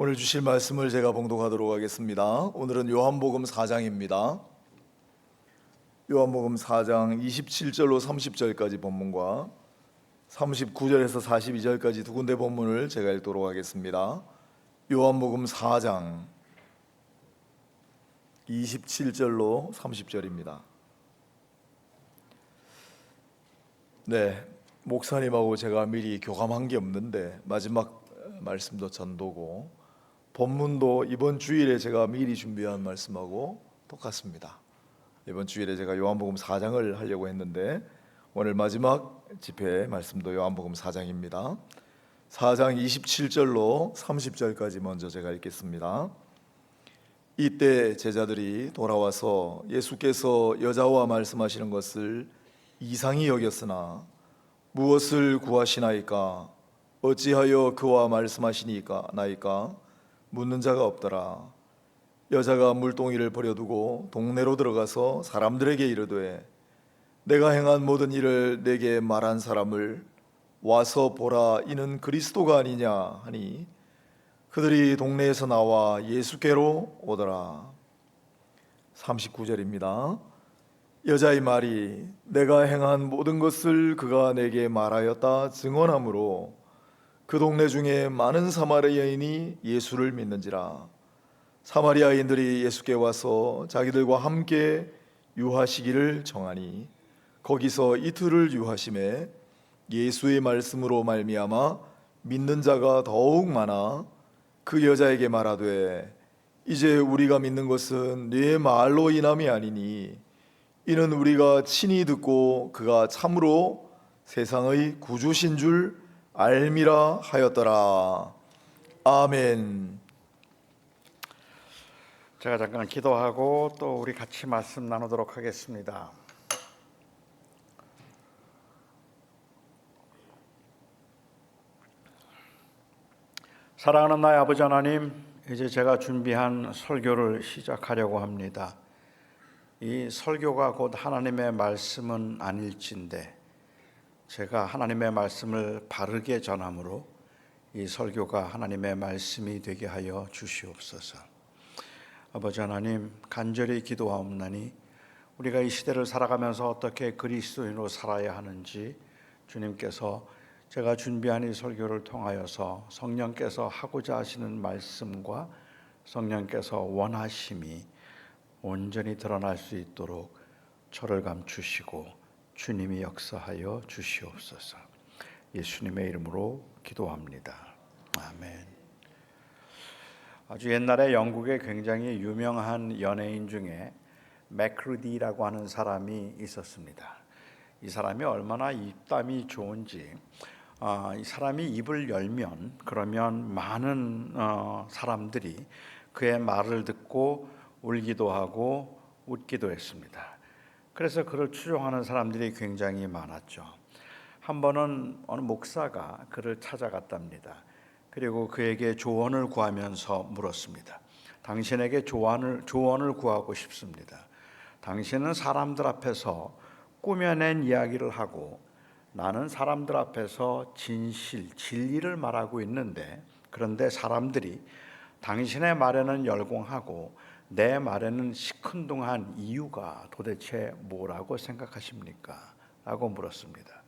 오늘 주실 말씀을 제가 봉독하도록 하겠습니다. 오늘은 요한복음 4장입니다. 요한복음 4장 27절로 30절까지 본문과 39절에서 42절까지 두 군데 본문을 제가 읽도록 하겠습니다. 요한복음 4장 27절로 30절입니다. 네, 목사님하고 제가 미리 교감한 게 없는데 마지막 말씀도 전도고 본문도 이번 주일에 제가 미리 준비한 말씀하고 똑같습니다. 이번 주일에 제가 요한복음 4장을 하려고 했는데 오늘 마지막 집회 말씀도 요한복음 4장입니다. 4장 27절로 30절까지 먼저 제가 읽겠습니다. 이때 제자들이 돌아와서 예수께서 여자와 말씀하시는 것을 이상히 여겼으나 무엇을 구하시나이까? 어찌하여 그와 말씀하시니까 나이까? 묻는 자가 없더라. 여자가 물동이를 버려두고 동네로 들어가서 사람들에게 이르되 내가 행한 모든 일을 내게 말한 사람을 와서 보라, 이는 그리스도가 아니냐 하니 그들이 동네에서 나와 예수께로 오더라. 39절입니다. 여자의 말이 내가 행한 모든 것을 그가 내게 말하였다 증언하므로 그 동네 중에 많은 사마리아인이 예수를 믿는지라. 사마리아인들이 예수께 와서 자기들과 함께 유하시기를 정하니 거기서 이틀을 유하심에 예수의 말씀으로 말미암아 믿는 자가 더욱 많아 그 여자에게 말하되 이제 우리가 믿는 것은 네 말로 인함이 아니니 이는 우리가 친히 듣고 그가 참으로 세상의 구주신 줄 알미라 하였더라. 아멘. 제가 잠깐 기도하고 또 우리 같이 말씀 나누도록 하겠습니다. 사랑하는 나의 아버지 하나님, 이제 제가 준비한 설교를 시작하려고 합니다. 이 설교가 곧 하나님의 말씀은 아닐진데 제가 하나님의 말씀을 바르게 전함으로 이 설교가 하나님의 말씀이 되게 하여 주시옵소서. 아버지 하나님, 간절히 기도하옵나니 우리가 이 시대를 살아가면서 어떻게 그리스도인으로 살아야 하는지 주님께서 제가 준비한 이 설교를 통하여서 성령께서 하고자 하시는 말씀과 성령께서 원하심이 온전히 드러날 수 있도록 저를 감추시고 주님이 역사하여 주시옵소서. 예수님의 이름으로 기도합니다. 아멘. 아주 옛날에 영국에 굉장히 유명한 연예인 중에 맥크리디라고 하는 사람이 있었습니다. 이 사람이 얼마나 입담이 좋은지, 이 사람이 입을 열면 그러면 많은 사람들이 그의 말을 듣고 울기도 하고 웃기도 했습니다. 그래서 그를 추종하는 사람들이 굉장히 많았죠. 한 번은 어느 목사가 그를 찾아갔답니다. 그리고 그에게 조언을 구하면서 물었습니다. 당신에게 조언을 구하고 싶습니다. 당신은 사람들 앞에서 꾸며낸 이야기를 하고 나는 사람들 앞에서 진리를 말하고 있는데, 그런데 사람들이 당신의 말에는 열광하고 내 말에는 시큰둥한 이유가 도대체 뭐라고 생각하십니까? 라고 물었습니다.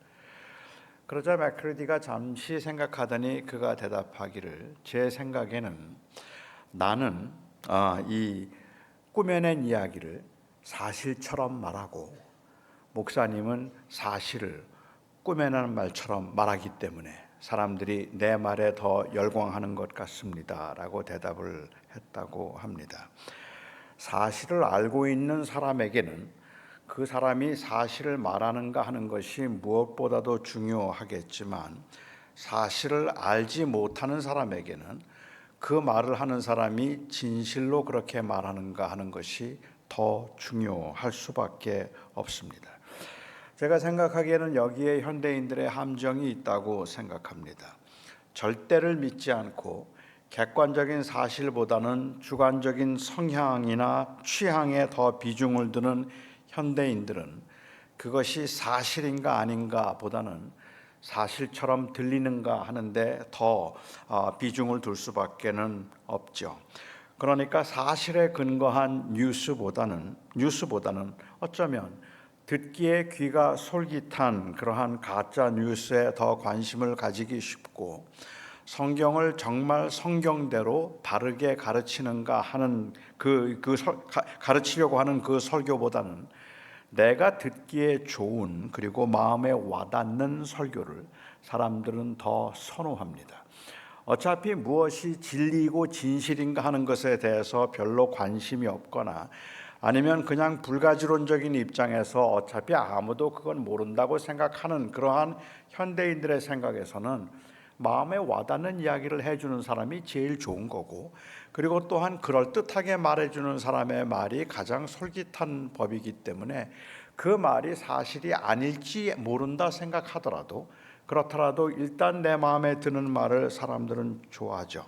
그러자 맥크리디가 잠시 생각하더니 그가 대답하기를, 제 생각에는 나는 이 꾸며낸 이야기를 사실처럼 말하고 목사님은 사실을 꾸며낸 말처럼 말하기 때문에 사람들이 내 말에 더 열광하는 것 같습니다 라고 대답을 했다고 합니다. 사실을 알고 있는 사람에게는 그 사람이 사실을 말하는가 하는 것이 무엇보다도 중요하겠지만, 사실을 알지 못하는 사람에게는 그 말을 하는 사람이 진실로 그렇게 말하는가 하는 것이 더 중요할 수밖에 없습니다. 제가 생각하기에는 여기에 현대인들의 함정이 있다고 생각합니다. 절대를 믿지 않고 객관적인 사실보다는 주관적인 성향이나 취향에 더 비중을 두는 현대인들은 그것이 사실인가 아닌가 보다는 사실처럼 들리는가 하는데 더 비중을 둘 수밖에는 없죠. 그러니까 사실에 근거한 뉴스보다는 어쩌면 듣기에 귀가 솔깃한 그러한 가짜 뉴스에 더 관심을 가지기 쉽고, 성경을 정말 성경대로 바르게 가르치는가 하는 가르치려고 하는 그 설교보다는 내가 듣기에 좋은 그리고 마음에 와닿는 설교를 사람들은 더 선호합니다. 어차피 무엇이 진리이고 진실인가 하는 것에 대해서 별로 관심이 없거나, 아니면 그냥 불가지론적인 입장에서 어차피 아무도 그건 모른다고 생각하는 그러한 현대인들의 생각에서는 마음에 와닿는 이야기를 해주는 사람이 제일 좋은 거고, 그리고 또한 그럴듯하게 말해주는 사람의 말이 가장 솔깃한 법이기 때문에 그 말이 사실이 아닐지 모른다 생각하더라도, 그렇더라도 일단 내 마음에 드는 말을 사람들은 좋아하죠.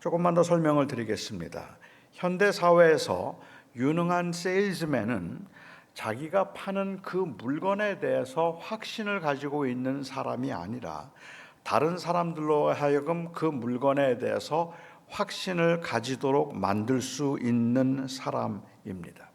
조금만 더 설명을 드리겠습니다. 현대 사회에서 유능한 세일즈맨은 자기가 파는 그 물건에 대해서 확신을 가지고 있는 사람이 아니라 다른 사람들로 하여금 그 물건에 대해서 확신을 가지도록 만들 수 있는 사람입니다.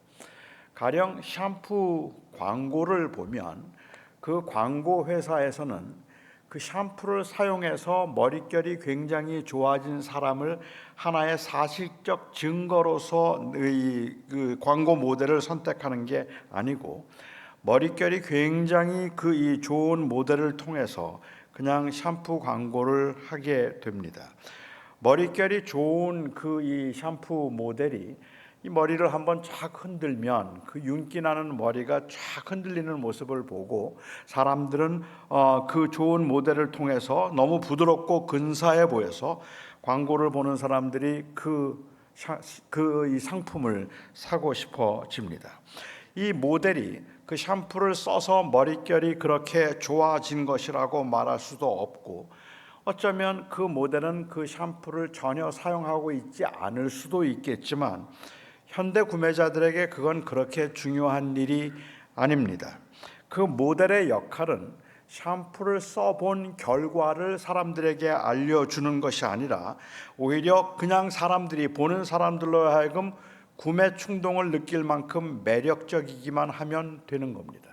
가령 샴푸 광고를 보면 그 광고 회사에서는 그 샴푸를 사용해서 머릿결이 굉장히 좋아진 사람을 하나의 사실적 증거로서 그 광고 모델을 선택하는 게 아니고, 머릿결이 굉장히 이 좋은 모델을 통해서 그냥 샴푸 광고를 하게 됩니다. 머릿결이 좋은 이 샴푸 모델이 이 머리를 한번 쫙 흔들면 그 윤기 나는 머리가 쫙 흔들리는 모습을 보고, 사람들은 그 좋은 모델을 통해서 너무 부드럽고 근사해 보여서 광고를 보는 사람들이 이 상품을 사고 싶어집니다. 이 모델이 그 샴푸를 써서 머릿결이 그렇게 좋아진 것이라고 말할 수도 없고, 어쩌면 그 모델은 그 샴푸를 전혀 사용하고 있지 않을 수도 있겠지만 현대 구매자들에게 그건 그렇게 중요한 일이 아닙니다. 그 모델의 역할은 샴푸를 써본 결과를 사람들에게 알려주는 것이 아니라 오히려 그냥 보는 사람들로 하여금 구매 충동을 느낄 만큼 매력적이기만 하면 되는 겁니다.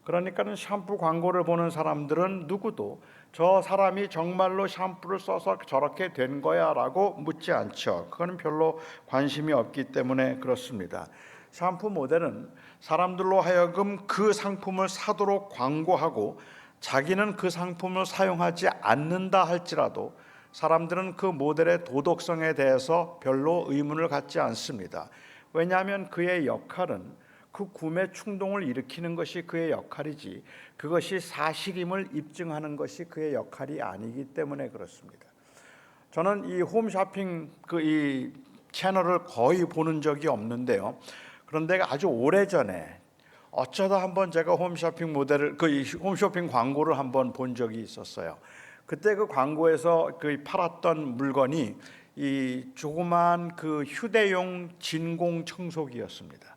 그러니까는 샴푸 광고를 보는 사람들은 누구도 저 사람이 정말로 샴푸를 써서 저렇게 된 거야 라고 묻지 않죠. 그거는 별로 관심이 없기 때문에 그렇습니다. 샴푸 모델은 사람들로 하여금 그 상품을 사도록 광고하고, 자기는 그 상품을 사용하지 않는다 할지라도 사람들은 그 모델의 도덕성에 대해서 별로 의문을 갖지 않습니다. 왜냐하면 그의 역할은 그 구매 충동을 일으키는 것이 그의 역할이지, 그것이 사실임을 입증하는 것이 그의 역할이 아니기 때문에 그렇습니다. 저는 이 홈쇼핑 이 채널을 거의 보는 적이 없는데요. 그런데 아주 오래전에 어쩌다 한번 제가 홈쇼핑 홈쇼핑 광고를 한번 본 적이 있었어요. 그때 그 광고에서 팔았던 물건이 이 조그만 휴대용 진공 청소기였습니다.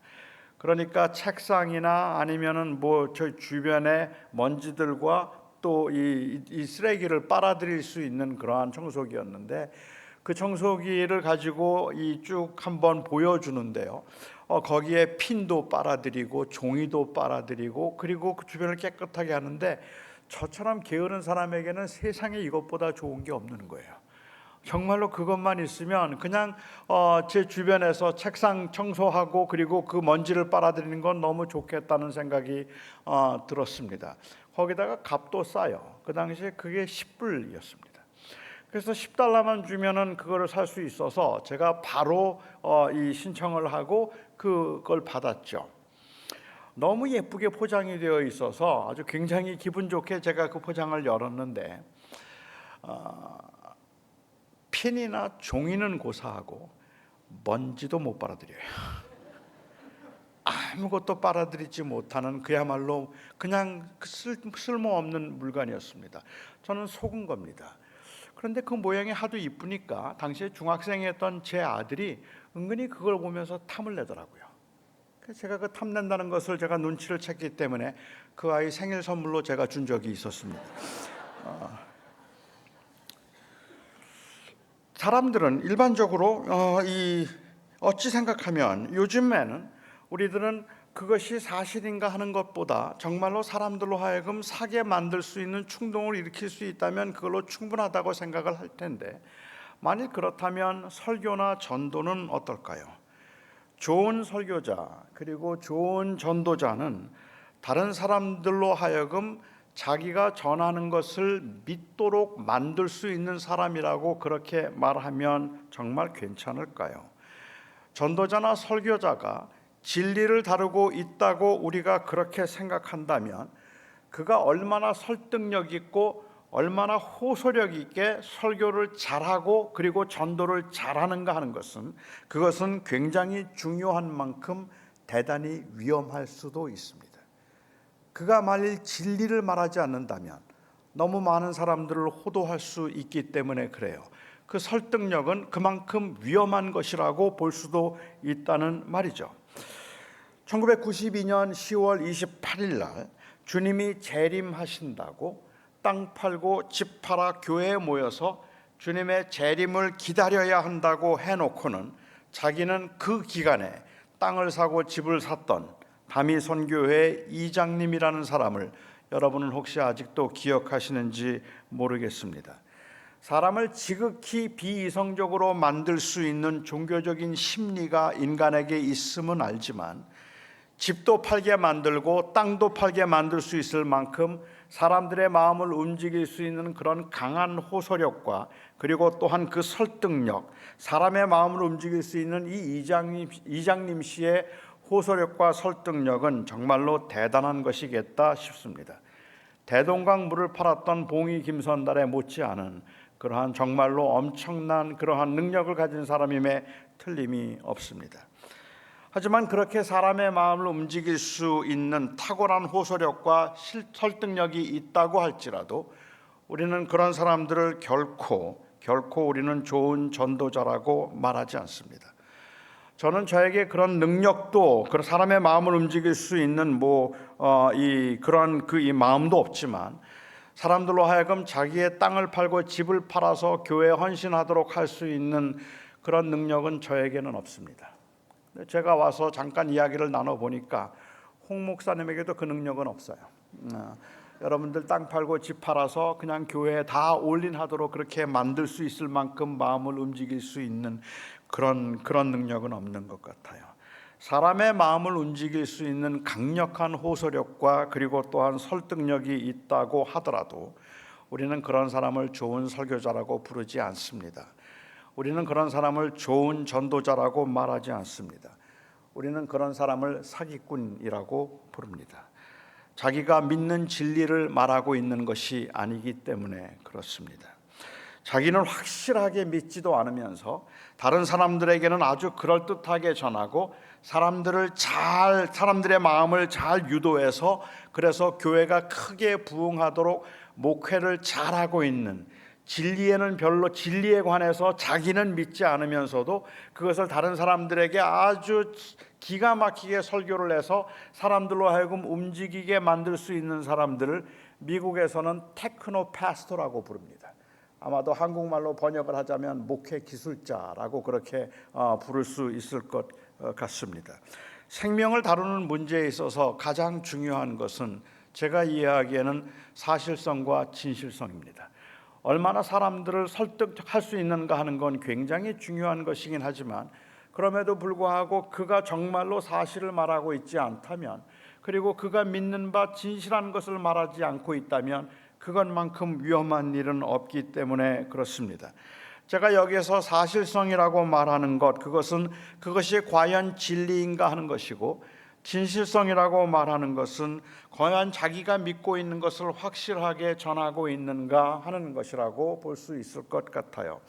그러니까 책상이나 아니면은 저희 주변의 먼지들과 또 이 쓰레기를 빨아들일 수 있는 그러한 청소기였는데, 그 청소기를 가지고 쭉 한번 보여주는데요. 거기에 핀도 빨아들이고 종이도 빨아들이고, 그리고 그 주변을 깨끗하게 하는데, 저처럼 게으른 사람에게는 세상에 이것보다 좋은 게 없는 거예요. 정말로 그것만 있으면 그냥 제 주변에서 책상 청소하고 그리고 그 먼지를 빨아들이는 건 너무 좋겠다는 생각이 들었습니다. 거기다가 값도 싸요. 그 당시에 그게 10불이었습니다. 그래서 10달러만 주면은 그거를 살 수 있어서 제가 바로 이 신청을 하고 그걸 받았죠. 너무 예쁘게 포장이 되어 있어서 아주 굉장히 기분 좋게 제가 그 포장을 열었는데, 핀이나 종이는 고사하고 먼지도 못 빨아들여요. 아무것도 빨아들이지 못하는 그야말로 그냥 쓸모없는 물건이었습니다. 저는 속은 겁니다. 그런데 그 모양이 하도 이쁘니까 당시에 중학생이었던 제 아들이 은근히 그걸 보면서 탐을 내더라고요. 제가 그 탐낸다는 것을 제가 눈치를 챘기 때문에 그 아이 생일 선물로 제가 준 적이 있었습니다. 사람들은 일반적으로 어찌 생각하면 요즘에는 우리들은 그것이 사실인가 하는 것보다 정말로 사람들로 하여금 사게 만들 수 있는 충동을 일으킬 수 있다면 그걸로 충분하다고 생각을 할 텐데, 만일 그렇다면 설교나 전도는 어떨까요? 좋은 설교자 그리고 좋은 전도자는 다른 사람들로 하여금 자기가 전하는 것을 믿도록 만들 수 있는 사람이라고 그렇게 말하면 정말 괜찮을까요? 전도자나 설교자가 진리를 다루고 있다고 우리가 그렇게 생각한다면 그가 얼마나 설득력 있고 얼마나 호소력 있게 설교를 잘하고 그리고 전도를 잘하는가 하는 것은, 그것은 굉장히 중요한 만큼 대단히 위험할 수도 있습니다. 그가 만일 진리를 말하지 않는다면 너무 많은 사람들을 호도할 수 있기 때문에 그래요. 그 설득력은 그만큼 위험한 것이라고 볼 수도 있다는 말이죠. 1992년 10월 28일 날 주님이 재림하신다고 땅 팔고 집 팔아 교회에 모여서 주님의 재림을 기다려야 한다고 해놓고는 자기는 그 기간에 땅을 사고 집을 샀던 다미 선교회 이장님이라는 사람을 여러분은 혹시 아직도 기억하시는지 모르겠습니다. 사람을 지극히 비이성적으로 만들 수 있는 종교적인 심리가 인간에게 있음은 알지만 집도 팔게 만들고 땅도 팔게 만들 수 있을 만큼 사람들의 마음을 움직일 수 있는 그런 강한 호소력과 그리고 또한 그 설득력, 사람의 마음을 움직일 수 있는 이 이장님 씨의 호소력과 설득력은 정말로 대단한 것이겠다 싶습니다. 대동강 물을 팔았던 봉이 김선달에 못지않은 그러한 정말로 엄청난 그러한 능력을 가진 사람임에 틀림이 없습니다. 하지만 그렇게 사람의 마음을 움직일 수 있는 탁월한 호소력과 설득력이 있다고 할지라도 우리는 그런 사람들을 결코 우리는 좋은 전도자라고 말하지 않습니다. 저는 저에게 그런 능력도, 그런 사람의 마음을 움직일 수 있는 그런 이 마음도 없지만 사람들로 하여금 자기의 땅을 팔고 집을 팔아서 교회에 헌신하도록 할 수 있는 그런 능력은 저에게는 없습니다. 제가 와서 잠깐 이야기를 나눠보니까 홍 목사님에게도 그 능력은 없어요. 여러분들 땅 팔고 집 팔아서 그냥 교회에 다 올인하도록 그렇게 만들 수 있을 만큼 마음을 움직일 수 있는 그런 능력은 없는 것 같아요. 사람의 마음을 움직일 수 있는 강력한 호소력과 그리고 또한 설득력이 있다고 하더라도 우리는 그런 사람을 좋은 설교자라고 부르지 않습니다. 우리는 그런 사람을 좋은 전도자라고 말하지 않습니다. 우리는 그런 사람을 사기꾼이라고 부릅니다. 자기가 믿는 진리를 말하고 있는 것이 아니기 때문에 그렇습니다. 자기는 확실하게 믿지도 않으면서 다른 사람들에게는 아주 그럴듯하게 전하고 사람들의 마음을 잘 유도해서 그래서 교회가 크게 부흥하도록 목회를 잘하고 있는, 진리에 관해서 자기는 믿지 않으면서도 그것을 다른 사람들에게 아주 기가 막히게 설교를 해서 사람들로 하여금 움직이게 만들 수 있는 사람들을 미국에서는 테크노 파스토라고 부릅니다. 아마도 한국말로 번역을 하자면 목회 기술자라고 그렇게 부를 수 있을 것 같습니다. 생명을 다루는 문제에 있어서 가장 중요한 것은 제가 이해하기에는 사실성과 진실성입니다. 얼마나 사람들을 설득할 수 있는가 하는 건 굉장히 중요한 것이긴 하지만 그럼에도 불구하고 그가 정말로 사실을 말하고 있지 않다면, 그리고 그가 믿는 바 진실한 것을 말하지 않고 있다면 그것만큼 위험한 일은 없기 때문에 그렇습니다. 제가 여기에서 사실성이라고 말하는 것, 그것이 과연 진리인가 하는 것이고, 진실성이라고 말하는 것은 과연 자기가 믿고 있는 것을 확실하게 전하고 있는가 하는 것이라고 볼 수 있을 것 같아요.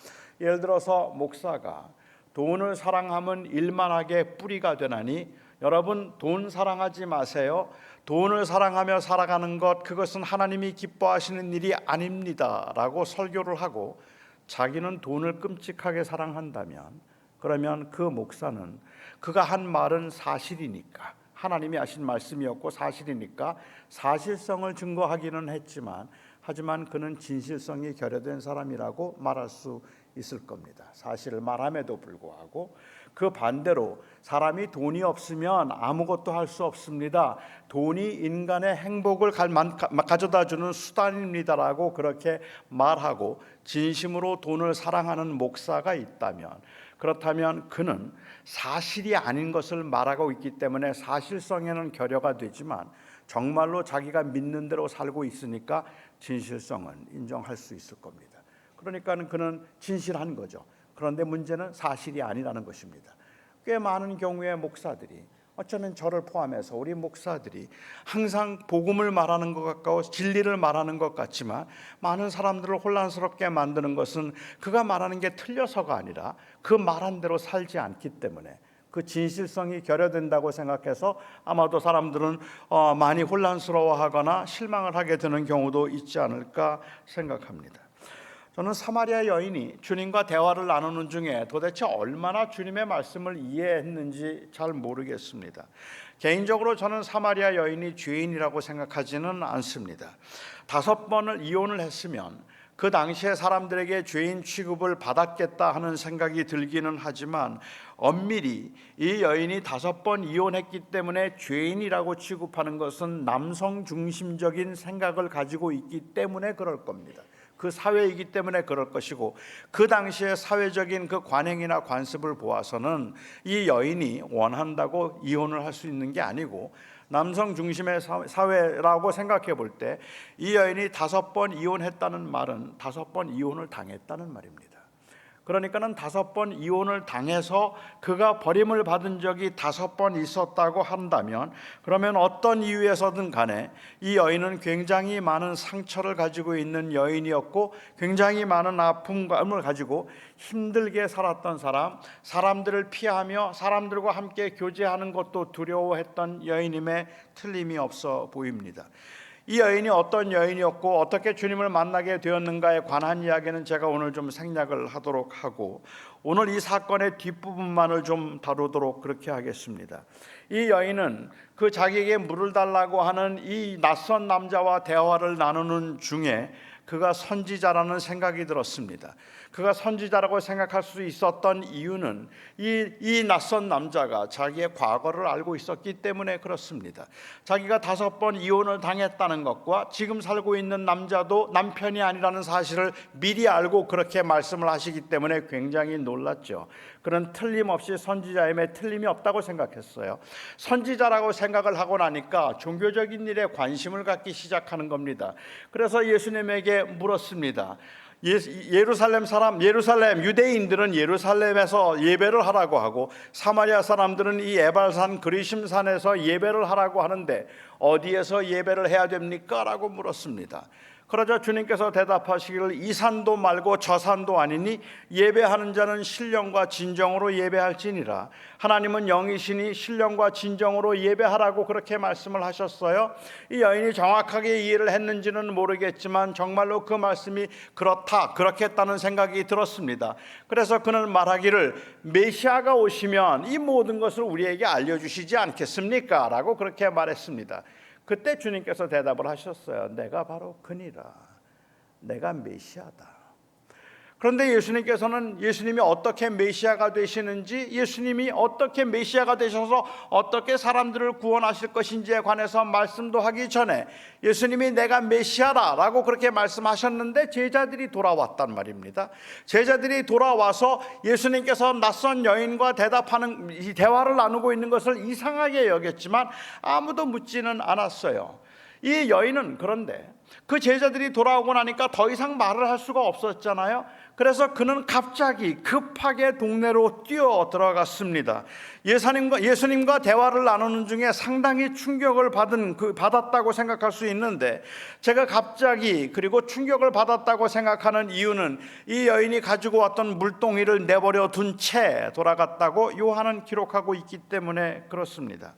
예를 들어서 목사가 돈을 사랑하면 일만하게 뿌리가 되나니, 여러분 돈 사랑하지 마세요. 돈을 사랑하며 살아가는 것, 그것은 하나님이 기뻐하시는 일이 아닙니다 라고 설교를 하고 자기는 돈을 끔찍하게 사랑한다면 그러면 그 목사는 그가 한 말은 사실이니까, 하나님이 하신 말씀이었고 사실이니까 사실성을 증거하기는 했지만, 하지만 그는 진실성이 결여된 사람이라고 말할 수 있을 겁니다. 사실을 말함에도 불구하고. 그 반대로 사람이 돈이 없으면 아무것도 할 수 없습니다. 돈이 인간의 행복을 가져다주는 수단입니다라고 그렇게 말하고 진심으로 돈을 사랑하는 목사가 있다면, 그렇다면 그는 사실이 아닌 것을 말하고 있기 때문에 사실성에는 결여가 되지만 정말로 자기가 믿는 대로 살고 있으니까 진실성은 인정할 수 있을 겁니다. 그러니까 그는 진실한 거죠. 그런데 문제는 사실이 아니라는 것입니다. 꽤 많은 경우에 목사들이, 어쩌면 저를 포함해서 우리 목사들이 항상 복음을 말하는 것 같고 진리를 말하는 것 같지만, 많은 사람들을 혼란스럽게 만드는 것은 그가 말하는 게 틀려서가 아니라 그 말한 대로 살지 않기 때문에, 그 진실성이 결여된다고 생각해서 아마도 사람들은 많이 혼란스러워하거나 실망을 하게 되는 경우도 있지 않을까 생각합니다. 저는 사마리아 여인이 주님과 대화를 나누는 중에 도대체 얼마나 주님의 말씀을 이해했는지 잘 모르겠습니다. 개인적으로 저는 사마리아 여인이 죄인이라고 생각하지는 않습니다. 5번을 이혼을 했으면 그 당시에 사람들에게 죄인 취급을 받았겠다 하는 생각이 들기는 하지만, 엄밀히 이 여인이 5번 이혼했기 때문에 죄인이라고 취급하는 것은 남성 중심적인 생각을 가지고 있기 때문에 그럴 겁니다. 그 사회이기 때문에 그럴 것이고, 그 당시의 사회적인 그 관행이나 관습을 보아서는 이 여인이 원한다고 이혼을 할 수 있는 게 아니고, 남성 중심의 사회라고 생각해 볼 때 이 여인이 5번 이혼했다는 말은 5번 이혼을 당했다는 말입니다. 그러니까는 5번 이혼을 당해서 그가 버림을 받은 적이 5번 있었다고 한다면, 그러면 어떤 이유에서든 간에 이 여인은 굉장히 많은 상처를 가지고 있는 여인이었고, 굉장히 많은 아픔을 가지고 힘들게 살았던 사람, 사람들을 피하며 사람들과 함께 교제하는 것도 두려워했던 여인임에 틀림이 없어 보입니다. 이 여인이 어떤 여인이었고 어떻게 주님을 만나게 되었는가에 관한 이야기는 제가 오늘 좀 생략을 하도록 하고, 오늘 이 사건의 뒷부분만을 좀 다루도록 그렇게 하겠습니다. 이 여인은 그 자기에게 물을 달라고 하는 이 낯선 남자와 대화를 나누는 중에 그가 선지자라는 생각이 들었습니다. 그가 선지자라고 생각할 수 있었던 이유는 이 낯선 남자가 자기의 과거를 알고 있었기 때문에 그렇습니다. 자기가 5번 이혼을 당했다는 것과 지금 살고 있는 남자도 남편이 아니라는 사실을 미리 알고 그렇게 말씀을 하시기 때문에 굉장히 놀랐죠. 그는 틀림없이 선지자임에 틀림이 없다고 생각했어요. 선지자라고 생각을 하고 나니까 종교적인 일에 관심을 갖기 시작하는 겁니다. 그래서 예수님에게 물었습니다. 예루살렘 유대인들은 예루살렘에서 예배를 하라고 하고, 사마리아 사람들은 이 에발산 그리심산에서 예배를 하라고 하는데 어디에서 예배를 해야 됩니까? 라고 물었습니다. 그러자 주님께서 대답하시기를, 이 산도 말고 저 산도 아니니 예배하는 자는 신령과 진정으로 예배할지니라. 하나님은 영이시니 신령과 진정으로 예배하라고 그렇게 말씀을 하셨어요. 이 여인이 정확하게 이해를 했는지는 모르겠지만 정말로 그 말씀이 그렇겠다는 생각이 들었습니다. 그래서 그는 말하기를, 메시아가 오시면 이 모든 것을 우리에게 알려주시지 않겠습니까? 라고 그렇게 말했습니다. 그때 주님께서 대답을 하셨어요. 내가 바로 그니라. 내가 메시아다. 그런데 예수님이 어떻게 메시아가 되시는지, 예수님이 어떻게 메시아가 되셔서 어떻게 사람들을 구원하실 것인지에 관해서 말씀도 하기 전에 예수님이 내가 메시아라고 그렇게 말씀하셨는데 제자들이 돌아왔단 말입니다. 제자들이 돌아와서 예수님께서 낯선 여인과 이 대화를 나누고 있는 것을 이상하게 여겼지만 아무도 묻지는 않았어요. 이 여인은 그런데 그 제자들이 돌아오고 나니까 더 이상 말을 할 수가 없었잖아요. 그래서 그는 갑자기 급하게 동네로 뛰어 들어갔습니다. 예수님과 대화를 나누는 중에 상당히 충격을 받았다고 생각할 수 있는데, 제가 갑자기 그리고 충격을 받았다고 생각하는 이유는 이 여인이 가지고 왔던 물동이를 내버려 둔 채 돌아갔다고 요한은 기록하고 있기 때문에 그렇습니다.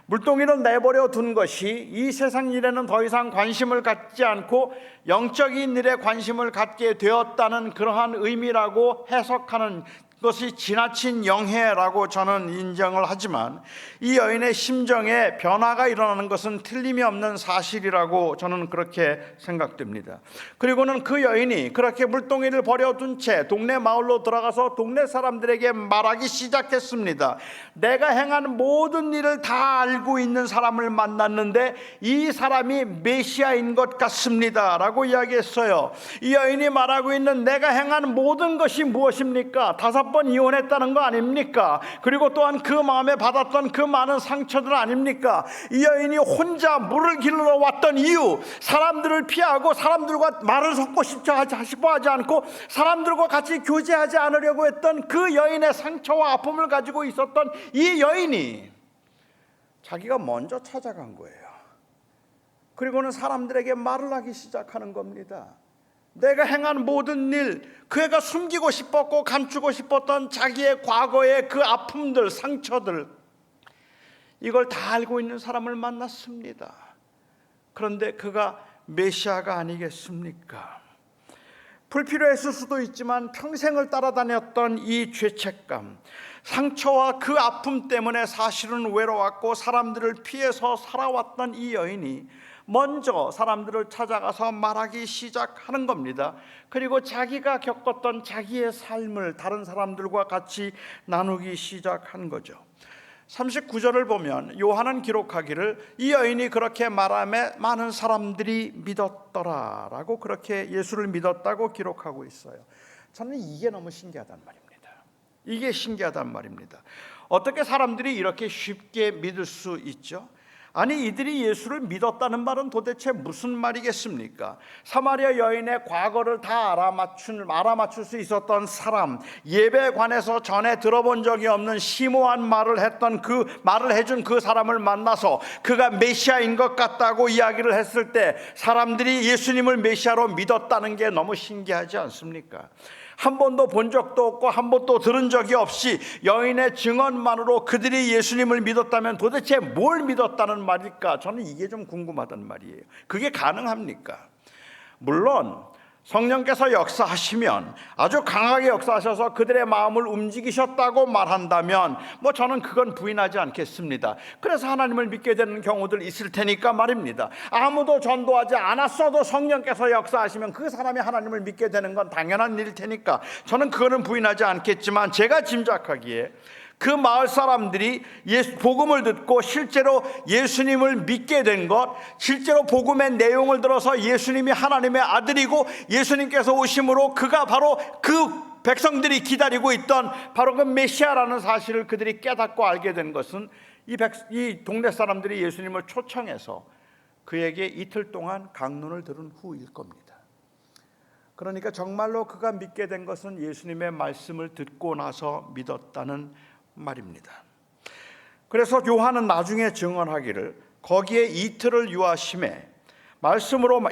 물동이를 내버려 둔 것이 이 세상 일에는 더 이상 관심을 갖지 않고 영적인 일에 관심을 갖게 되었다는 그러한 의미라고 해석하는 그것이 지나친 영해라고 저는 인정을 하지만 이 여인의 심정에 변화가 일어나는 것은 틀림이 없는 사실이라고 저는 그렇게 생각됩니다. 그리고는 그 여인이 그렇게 물동이를 버려둔 채 동네 마을로 들어가서 동네 사람들에게 말하기 시작했습니다. 내가 행한 모든 일을 다 알고 있는 사람을 만났는데 이 사람이 메시아인 것 같습니다 라고 이야기했어요. 이 여인이 말하고 있는 내가 행한 모든 것이 무엇입니까? 5번 이혼했다는 거 아닙니까? 그리고 또한 그 마음에 받았던 그 많은 상처들 아닙니까? 이 여인이 혼자 물을 길러 왔던 이유, 사람들을 피하고 사람들과 말을 섞고 싶어 하지 않고 사람들과 같이 교제하지 않으려고 했던 그 여인의 상처와 아픔을 가지고 있었던 이 여인이 자기가 먼저 찾아간 거예요. 그리고는 사람들에게 말을 하기 시작하는 겁니다. 내가 행한 모든 일, 그애가 숨기고 싶었고 감추고 싶었던 자기의 과거의 그 아픔들, 상처들, 이걸 다 알고 있는 사람을 만났습니다. 그런데 그가 메시아가 아니겠습니까? 불필요했을 수도 있지만 평생을 따라다녔던 이 죄책감, 상처와 그 아픔 때문에 사실은 외로웠고 사람들을 피해서 살아왔던 이 여인이 먼저 사람들을 찾아가서 말하기 시작하는 겁니다. 그리고 자기가 겪었던 자기의 삶을 다른 사람들과 같이 나누기 시작한 거죠. 39절을 보면 요한은 기록하기를 이 여인이 그렇게 말하며 많은 사람들이 믿었더라라고 그렇게 예수를 믿었다고 기록하고 있어요. 저는 이게 너무 신기하단 말입니다. 이게 신기하단 말입니다. 어떻게 사람들이 이렇게 쉽게 믿을 수 있죠? 아니, 이들이 예수를 믿었다는 말은 도대체 무슨 말이겠습니까? 사마리아 여인의 과거를 다 알아맞출 수 있었던 사람, 예배에 관해서 전에 들어본 적이 없는 심오한 말을 해준 그 사람을 만나서 그가 메시아인 것 같다고 이야기를 했을 때 사람들이 예수님을 메시아로 믿었다는 게 너무 신기하지 않습니까? 한 번도 본 적도 없고 한 번도 들은 적이 없이 여인의 증언만으로 그들이 예수님을 믿었다면 도대체 뭘 믿었다는 말일까? 저는 이게 좀 궁금하단 말이에요. 그게 가능합니까? 물론 성령께서 역사하시면 아주 강하게 역사하셔서 그들의 마음을 움직이셨다고 말한다면 저는 그건 부인하지 않겠습니다. 그래서 하나님을 믿게 되는 경우들 있을 테니까 말입니다. 아무도 전도하지 않았어도 성령께서 역사하시면 그 사람이 하나님을 믿게 되는 건 당연한 일일 테니까 저는 그거는 부인하지 않겠지만, 제가 짐작하기에 그 마을 사람들이 복음을 듣고 실제로 예수님을 믿게 된 것, 실제로 복음의 내용을 들어서 예수님이 하나님의 아들이고 예수님께서 오심으로 그가 바로 그 백성들이 기다리고 있던 바로 그 메시아라는 사실을 그들이 깨닫고 알게 된 것은 이 동네 사람들이 예수님을 초청해서 그에게 이틀 동안 강론을 들은 후일 겁니다. 그러니까 정말로 그가 믿게 된 것은 예수님의 말씀을 듣고 나서 믿었다는 말입니다. 그래서 요한은 나중에 증언하기를 거기에 이틀을 유하심에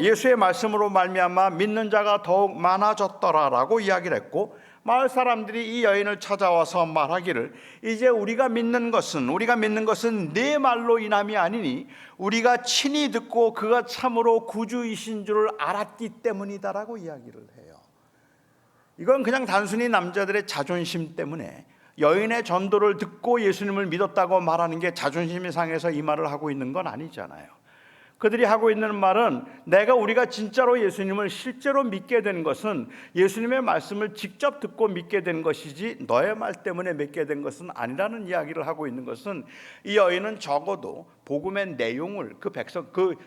예수의 말씀으로 말미암아 믿는 자가 더욱 많아졌더라라고 이야기를 했고, 마을 사람들이 이 여인을 찾아와서 말하기를 이제 우리가 믿는 것은 네 말로 인함이 아니니 우리가 친히 듣고 그가 참으로 구주이신 줄을 알았기 때문이다라고 이야기를 해요. 이건 그냥 단순히 남자들의 자존심 때문에 여인의 전도를 듣고 예수님을 믿었다고 말하는 게 자존심이 상해서 이 말을 하고 있는 건 아니잖아요. 그들이 하고 있는 말은 우리가 진짜로 예수님을 실제로 믿게 된 것은 예수님의 말씀을 직접 듣고 믿게 된 것이지 너의 말 때문에 믿게 된 것은 아니라는 이야기를 하고 있는 것은, 이 여인은 적어도 복음의 내용을 그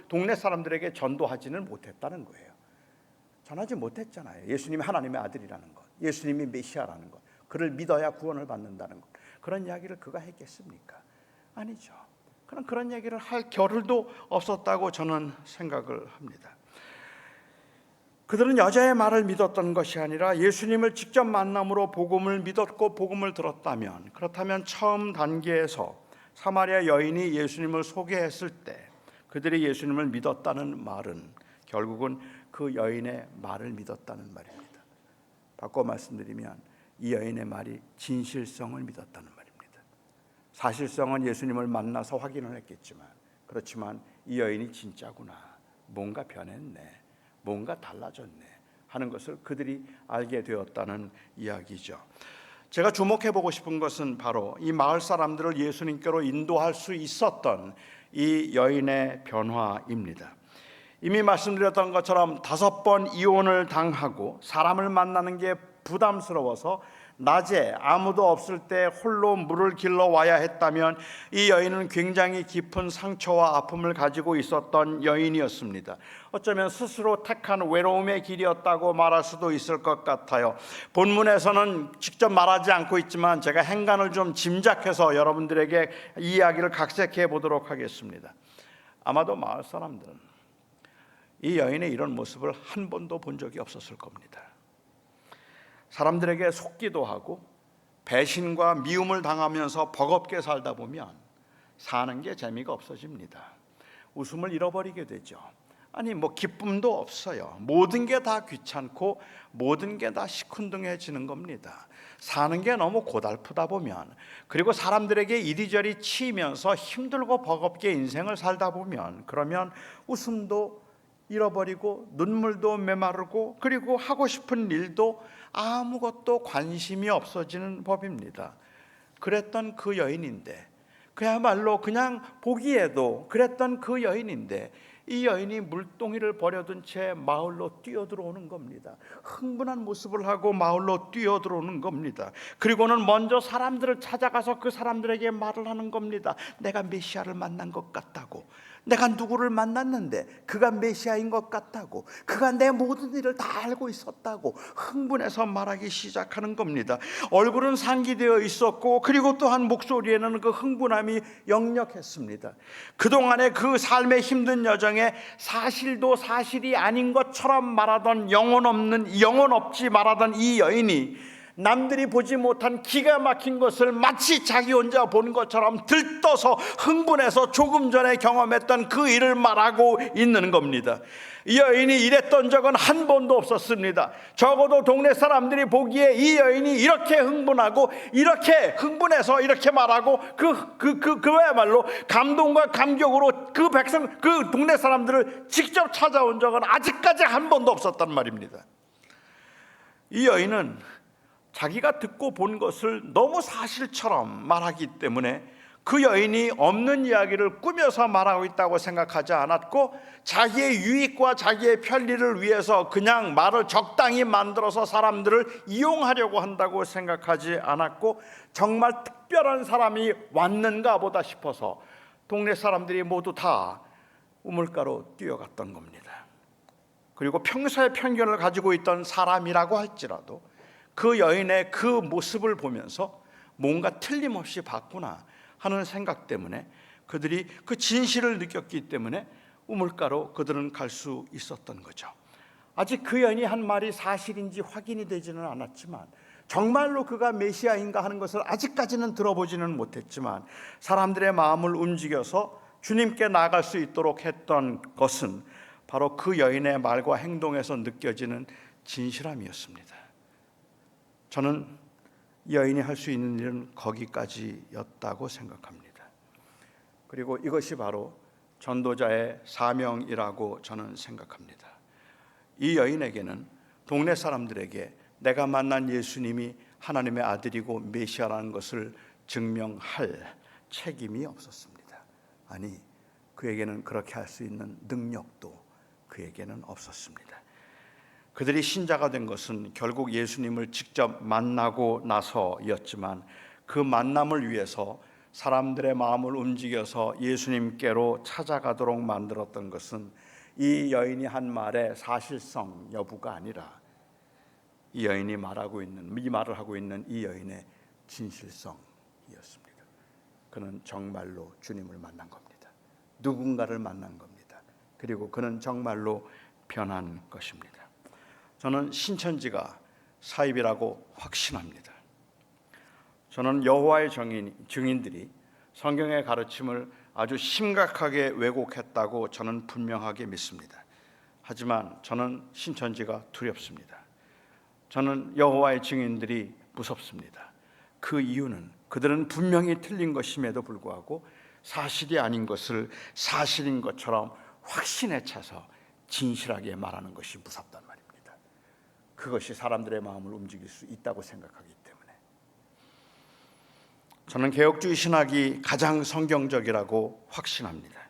동네 사람들에게 전도하지는 못했다는 거예요. 전하지 못했잖아요. 예수님이 하나님의 아들이라는 것, 예수님이 메시아라는 것, 그를 믿어야 구원을 받는다는 것, 그런 이야기를 그가 했겠습니까? 아니죠. 그런 얘기를 할 겨를도 없었다고 저는 생각을 합니다. 그들은 여자의 말을 믿었던 것이 아니라 예수님을 직접 만남으로 복음을 믿었고 복음을 들었다면, 그렇다면 처음 단계에서 사마리아 여인이 예수님을 소개했을 때 그들이 예수님을 믿었다는 말은 결국은 그 여인의 말을 믿었다는 말입니다. 바꿔 말씀드리면 이 여인의 말이 진실성을 믿었다는 말입니다. 사실성은 예수님을 만나서 확인을 했겠지만, 그렇지만 이 여인이 진짜구나, 뭔가 변했네, 뭔가 달라졌네 하는 것을 그들이 알게 되었다는 이야기죠. 제가 주목해 보고 싶은 것은 바로 이 마을 사람들을 예수님께로 인도할 수 있었던 이 여인의 변화입니다. 이미 말씀드렸던 것처럼 5번 이혼을 당하고 사람을 만나는 게 부담스러워서 낮에 아무도 없을 때 홀로 물을 길러 와야 했다면 이 여인은 굉장히 깊은 상처와 아픔을 가지고 있었던 여인이었습니다. 어쩌면 스스로 택한 외로움의 길이었다고 말할 수도 있을 것 같아요. 본문에서는 직접 말하지 않고 있지만 제가 행간을 좀 짐작해서 여러분들에게 이 이야기를 각색해 보도록 하겠습니다. 아마도 마을 사람들은 이 여인의 이런 모습을 한 번도 본 적이 없었을 겁니다. 사람들에게 속기도 하고 배신과 미움을 당하면서 버겁게 살다 보면 사는 게 재미가 없어집니다. 웃음을 잃어버리게 되죠. 아니 기쁨도 없어요. 모든 게 다 귀찮고 모든 게 다 시큰둥해지는 겁니다. 사는 게 너무 고달프다 보면, 그리고 사람들에게 이리저리 치이면서 힘들고 버겁게 인생을 살다 보면, 그러면 웃음도 잃어버리고 눈물도 메마르고, 그리고 하고 싶은 일도 아무것도 관심이 없어지는 법입니다. 그랬던 그 여인인데, 그야말로 그냥 보기에도 그랬던 그 여인인데, 이 여인이 물동이를 버려둔 채 마을로 뛰어들어오는 겁니다. 흥분한 모습을 하고 마을로 뛰어들어오는 겁니다. 그리고는 먼저 사람들을 찾아가서 그 사람들에게 말을 하는 겁니다. 내가 메시아를 만난 것 같다고, 내가 누구를 만났는데 그가 메시아인 것 같다고, 그가 내 모든 일을 다 알고 있었다고 흥분해서 말하기 시작하는 겁니다. 얼굴은 상기되어 있었고, 그리고 또한 목소리에는 그 흥분함이 역력했습니다. 그동안의 그 삶의 힘든 여정에 사실도 사실이 아닌 것처럼 말하던, 영혼 없지 말하던 이 여인이 남들이 보지 못한 기가 막힌 것을 마치 자기 혼자 본 것처럼 들떠서 흥분해서 조금 전에 경험했던 그 일을 말하고 있는 겁니다. 이 여인이 이랬던 적은 한 번도 없었습니다. 적어도 동네 사람들이 보기에 이 여인이 이렇게 흥분하고 이렇게 흥분해서 이렇게 말하고 그야말로 감동과 감격으로 그 동네 사람들을 직접 찾아온 적은 아직까지 한 번도 없었단 말입니다. 이 여인은 자기가 듣고 본 것을 너무 사실처럼 말하기 때문에 그 여인이 없는 이야기를 꾸며서 말하고 있다고 생각하지 않았고, 자기의 유익과 자기의 편리를 위해서 그냥 말을 적당히 만들어서 사람들을 이용하려고 한다고 생각하지 않았고, 정말 특별한 사람이 왔는가 보다 싶어서 동네 사람들이 모두 다 우물가로 뛰어갔던 겁니다. 그리고 평소에 편견을 가지고 있던 사람이라고 할지라도 그 여인의 그 모습을 보면서 뭔가 틀림없이 봤구나 하는 생각 때문에, 그들이 그 진실을 느꼈기 때문에 우물가로 그들은 갈 수 있었던 거죠. 아직 그 여인이 한 말이 사실인지 확인이 되지는 않았지만, 정말로 그가 메시아인가 하는 것을 아직까지는 들어보지는 못했지만, 사람들의 마음을 움직여서 주님께 나아갈 수 있도록 했던 것은 바로 그 여인의 말과 행동에서 느껴지는 진실함이었습니다. 저는 여인이 할 수 있는 일은 거기까지였다고 생각합니다. 그리고 이것이 바로 전도자의 사명이라고 저는 생각합니다. 이 여인에게는 동네 사람들에게 내가 만난 예수님이 하나님의 아들이고 메시아라는 것을 증명할 책임이 없었습니다. 아니, 그에게는 그렇게 할 수 있는 능력도 그에게는 없었습니다. 그들이 신자가 된 것은 결국 예수님을 직접 만나고 나서였지만, 그 만남을 위해서 사람들의 마음을 움직여서 예수님께로 찾아가도록 만들었던 것은 이 여인이 한 말의 사실성 여부가 아니라 이 여인이 이 말을 하고 있는 이 여인의 진실성이었습니다. 그는 정말로 주님을 만난 겁니다. 누군가를 만난 겁니다. 그리고 그는 정말로 변한 것입니다. 저는 신천지가 사입이라고 확신합니다. 저는 여호와의 증인들이 성경의 가르침을 아주 심각하게 왜곡했다고 저는 분명하게 믿습니다. 하지만 저는 신천지가 두렵습니다. 저는 여호와의 증인들이 무섭습니다. 그 이유는 그들은 분명히 틀린 것임에도 불구하고 사실이 아닌 것을 사실인 것처럼 확신에 차서 진실하게 말하는 것이 무섭단 말입니다. 그것이 사람들의 마음을 움직일 수 있다고 생각하기 때문에. 저는 개혁주의 신학이 가장 성경적이라고 확신합니다.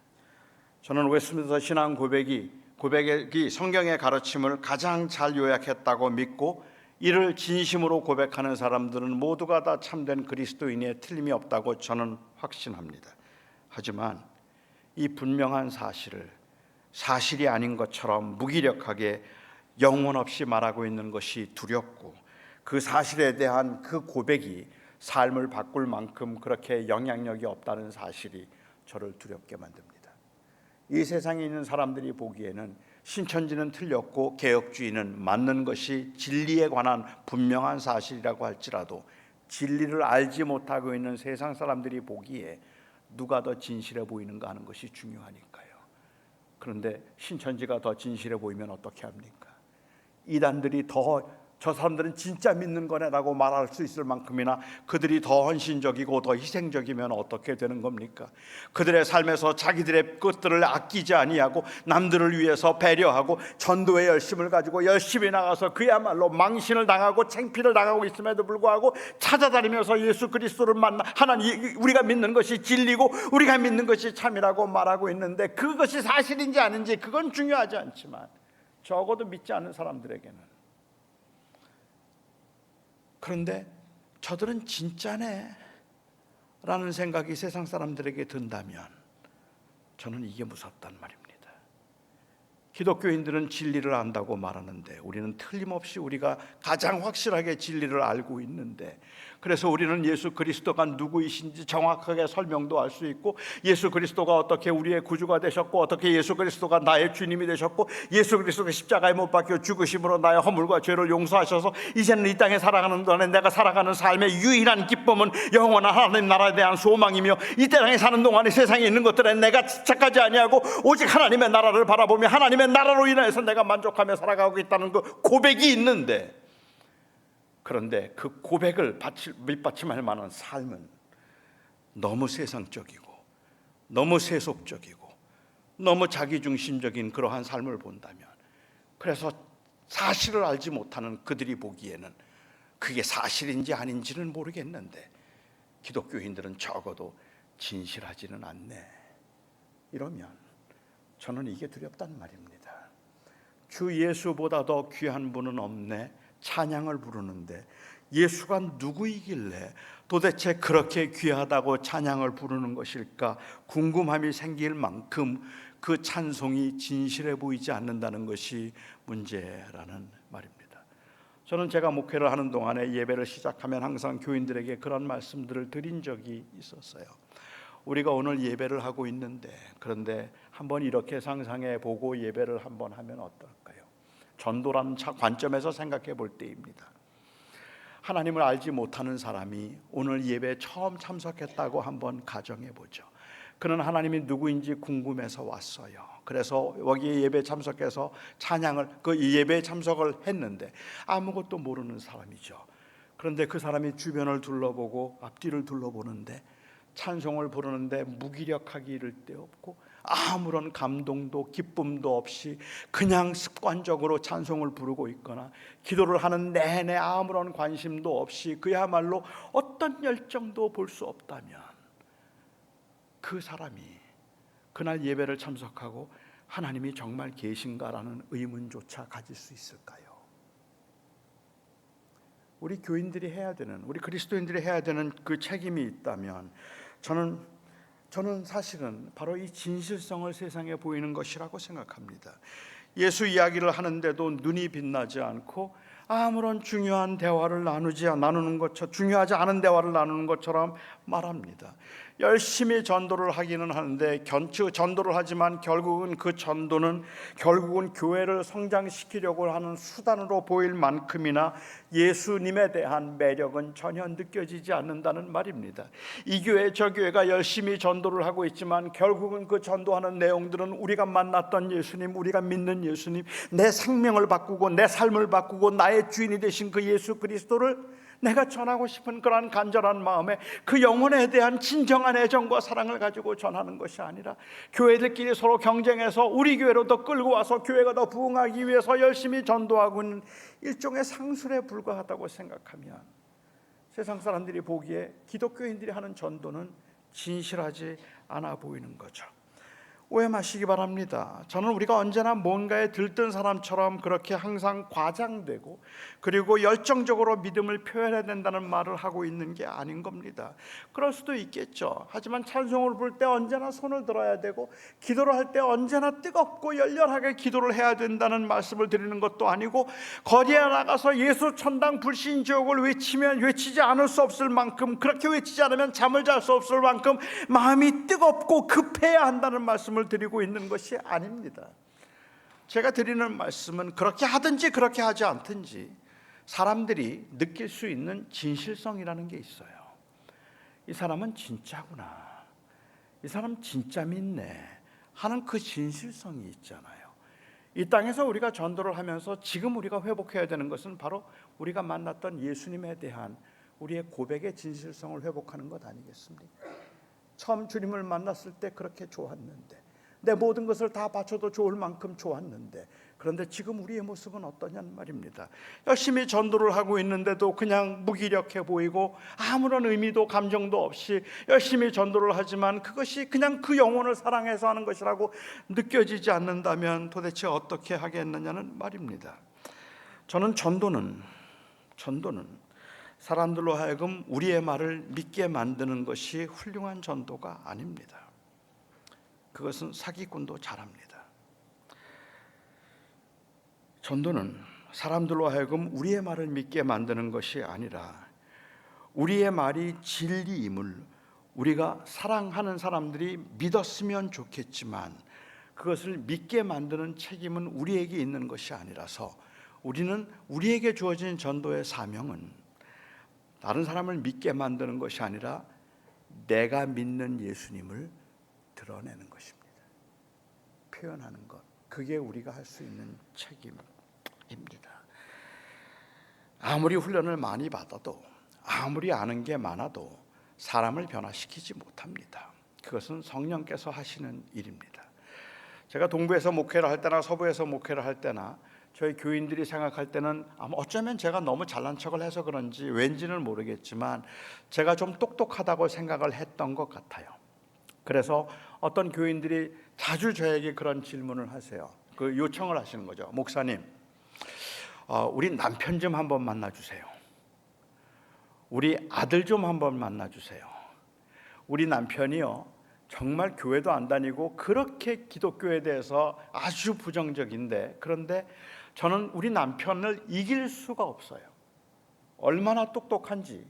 저는 웨스트민스터 신앙 고백이 성경의 가르침을 가장 잘 요약했다고 믿고 이를 진심으로 고백하는 사람들은 모두가 다 참된 그리스도인에 틀림이 없다고 저는 확신합니다. 하지만 이 분명한 사실을 사실이 아닌 것처럼 무기력하게 영혼 없이 말하고 있는 것이 두렵고, 그 사실에 대한 그 고백이 삶을 바꿀 만큼 그렇게 영향력이 없다는 사실이 저를 두렵게 만듭니다. 이 세상에 있는 사람들이 보기에는 신천지는 틀렸고 개혁주의는 맞는 것이 진리에 관한 분명한 사실이라고 할지라도, 진리를 알지 못하고 있는 세상 사람들이 보기에 누가 더 진실해 보이는가 하는 것이 중요하니까요. 그런데 신천지가 더 진실해 보이면 어떻게 합니까? 이단들이 저 사람들은 진짜 믿는 거네라고 말할 수 있을 만큼이나 그들이 더 헌신적이고 더 희생적이면 어떻게 되는 겁니까? 그들의 삶에서 자기들의 것들을 아끼지 아니하고 남들을 위해서 배려하고 전도의 열심을 가지고 열심히 나가서 그야말로 망신을 당하고 창피를 당하고 있음에도 불구하고 찾아다니면서 예수 그리스도를 만나 하나님, 우리가 믿는 것이 진리고 우리가 믿는 것이 참이라고 말하고 있는데, 그것이 사실인지 아닌지 그건 중요하지 않지만 적어도 믿지 않는 사람들에게는, 그런데 저들은 진짜네 라는 생각이 세상 사람들에게 든다면 저는 이게 무섭단 말입니다. 기독교인들은 진리를 안다고 말하는데 우리는 틀림없이 우리가 가장 확실하게 진리를 알고 있는데, 그래서 우리는 예수 그리스도가 누구이신지 정확하게 설명도 할 수 있고, 예수 그리스도가 어떻게 우리의 구주가 되셨고, 어떻게 예수 그리스도가 나의 주님이 되셨고, 예수 그리스도가 십자가에 못 박혀 죽으심으로 나의 허물과 죄를 용서하셔서 이제는 이 땅에 살아가는 동안에 내가 살아가는 삶의 유일한 기쁨은 영원한 하나님 나라에 대한 소망이며, 이 땅에 사는 동안에 세상에 있는 것들에 내가 집착하지 아니하고 오직 하나님의 나라를 바라보며 하나님의 나라로 인해서 내가 만족하며 살아가고 있다는 그 고백이 있는데, 그런데 그 고백을 밑받침할 만한 삶은 너무 세상적이고 너무 세속적이고 너무 자기중심적인 그러한 삶을 본다면, 그래서 사실을 알지 못하는 그들이 보기에는 그게 사실인지 아닌지는 모르겠는데 기독교인들은 적어도 진실하지는 않네, 이러면 저는 이게 두렵단 말입니다. 주 예수보다 더 귀한 분은 없네 찬양을 부르는데, 예수가 누구이길래 도대체 그렇게 귀하다고 찬양을 부르는 것일까 궁금함이 생길 만큼 그 찬송이 진실해 보이지 않는다는 것이 문제라는 말입니다. 저는 제가 목회를 하는 동안에 예배를 시작하면 항상 교인들에게 그런 말씀들을 드린 적이 있었어요. 우리가 오늘 예배를 하고 있는데, 그런데 한번 이렇게 상상해 보고 예배를 한번 하면 어떨까요? 전도라는 관점에서 생각해 볼 때입니다. 하나님을 알지 못하는 사람이 오늘 예배에 처음 참석했다고 한번 가정해 보죠. 그는 하나님이 누구인지 궁금해서 왔어요. 그래서 여기 예배에 참석해서 예배에 참석을 했는데 아무것도 모르는 사람이죠. 그런데 그 사람이 주변을 둘러보고 앞뒤를 둘러보는데 찬송을 부르는데 무기력하기 이를 데 없고 아무런 감동도 기쁨도 없이 그냥 습관적으로 찬송을 부르고 있거나 기도를 하는 내내 아무런 관심도 없이 그야말로 어떤 열정도 볼 수 없다면, 그 사람이 그날 예배를 참석하고 하나님이 정말 계신가라는 의문조차 가질 수 있을까요? 우리 교인들이 해야 되는, 우리 그리스도인들이 해야 되는 그 책임이 있다면 저는 사실은 바로 이 진실성을 세상에 보이는 것이라고 생각합니다. 예수 이야기를 하는데도 눈이 빛나지 않고 아무런 중요한 대화를 중요하지 않은 대화를 나누는 것처럼 말합니다. 열심히 전도를 하기는 하는데 전도를 하지만 결국은 그 전도는 교회를 성장시키려고 하는 수단으로 보일 만큼이나 예수님에 대한 매력은 전혀 느껴지지 않는다는 말입니다. 이 교회 저 교회가 열심히 전도를 하고 있지만 결국은 그 전도하는 내용들은 우리가 만났던 예수님, 우리가 믿는 예수님, 내 생명을 바꾸고 내 삶을 바꾸고 나의 주인이 되신 그 예수 그리스도를 내가 전하고 싶은 그러한 간절한 마음에 그 영혼에 대한 진정한 애정과 사랑을 가지고 전하는 것이 아니라 교회들끼리 서로 경쟁해서 우리 교회로 더 끌고 와서 교회가 더 부흥하기 위해서 열심히 전도하고 있는 일종의 상술에 불과하다고 생각하면 세상 사람들이 보기에 기독교인들이 하는 전도는 진실하지 않아 보이는 거죠. 오해 마시기 바랍니다. 저는 우리가 언제나 뭔가에 들뜬 사람처럼 그렇게 항상 과장되고 그리고 열정적으로 믿음을 표현해야 된다는 말을 하고 있는 게 아닌 겁니다. 그럴 수도 있겠죠. 하지만 찬송을 부를 때 언제나 손을 들어야 되고 기도를 할 때 언제나 뜨겁고 열렬하게 기도를 해야 된다는 말씀을 드리는 것도 아니고, 거리에 나가서 예수 천당 불신 지옥을 외치면 외치지 않을 수 없을 만큼, 그렇게 외치지 않으면 잠을 잘 수 없을 만큼 마음이 뜨겁고 급해야 한다는 말씀을 드리고 있는 것이 아닙니다. 제가 드리는 말씀은 그렇게 하든지 그렇게 하지 않든지 사람들이 느낄 수 있는 진실성이라는 게 있어요. 이 사람은 진짜구나, 이 사람 진짜 믿네 하는 그 진실성이 있잖아요. 이 땅에서 우리가 전도를 하면서 지금 우리가 회복해야 되는 것은 바로 우리가 만났던 예수님에 대한 우리의 고백의 진실성을 회복하는 것 아니겠습니까? 처음 주님을 만났을 때 그렇게 좋았는데, 내 모든 것을 다 바쳐도 좋을 만큼 좋았는데, 그런데 지금 우리의 모습은 어떠냐는 말입니다. 열심히 전도를 하고 있는데도 그냥 무기력해 보이고 아무런 의미도 감정도 없이 열심히 전도를 하지만 그것이 그냥 그 영혼을 사랑해서 하는 것이라고 느껴지지 않는다면 도대체 어떻게 하겠느냐는 말입니다. 저는 전도는 사람들로 하여금 우리의 말을 믿게 만드는 것이 훌륭한 전도가 아닙니다. 그것은 사기꾼도 잘합니다. 전도는 사람들로 하여금 우리의 말을 믿게 만드는 것이 아니라 우리의 말이 진리임을 우리가 사랑하는 사람들이 믿었으면 좋겠지만 그것을 믿게 만드는 책임은 우리에게 있는 것이 아니라서, 우리에게 주어진 전도의 사명은 다른 사람을 믿게 만드는 것이 아니라 내가 믿는 예수님을 드러내는 것입니다. 표현하는 것, 그게 우리가 할 수 있는 책임입니다. 아무리 훈련을 많이 받아도, 아무리 아는 게 많아도 사람을 변화시키지 못합니다. 그것은 성령께서 하시는 일입니다. 제가 동부에서 목회를 할 때나 서부에서 목회를 할 때나 저희 교인들이 생각할 때는 아마 어쩌면 제가 너무 잘난 척을 해서 그런지 왠지는 모르겠지만 제가 좀 똑똑하다고 생각을 했던 것 같아요. 그래서 어떤 교인들이 자주 저에게 그런 질문을 하세요. 그 요청을 하시는 거죠. 목사님, 우리 남편 좀 한번 만나주세요. 우리 아들 좀 한번 만나주세요. 우리 남편이요, 정말 교회도 안 다니고 그렇게 기독교에 대해서 아주 부정적인데, 그런데 저는 우리 남편을 이길 수가 없어요. 얼마나 똑똑한지,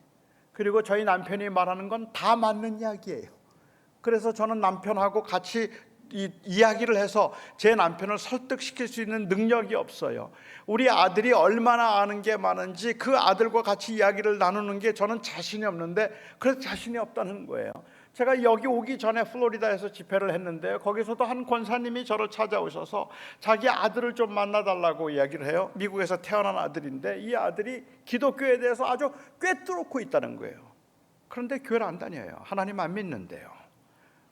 그리고 저희 남편이 말하는 건 다 맞는 이야기예요. 그래서 저는 남편하고 같이 이야기를 해서 제 남편을 설득시킬 수 있는 능력이 없어요. 우리 아들이 얼마나 아는 게 많은지 그 아들과 같이 이야기를 나누는 게 저는 자신이 없는데, 그래서 자신이 없다는 거예요. 제가 여기 오기 전에 플로리다에서 집회를 했는데 거기서도 한 권사님이 저를 찾아오셔서 자기 아들을 좀 만나달라고 이야기를 해요. 미국에서 태어난 아들인데 이 아들이 기독교에 대해서 아주 꿰뚫고 있다는 거예요. 그런데 교회를 안 다녀요. 하나님 안 믿는데요.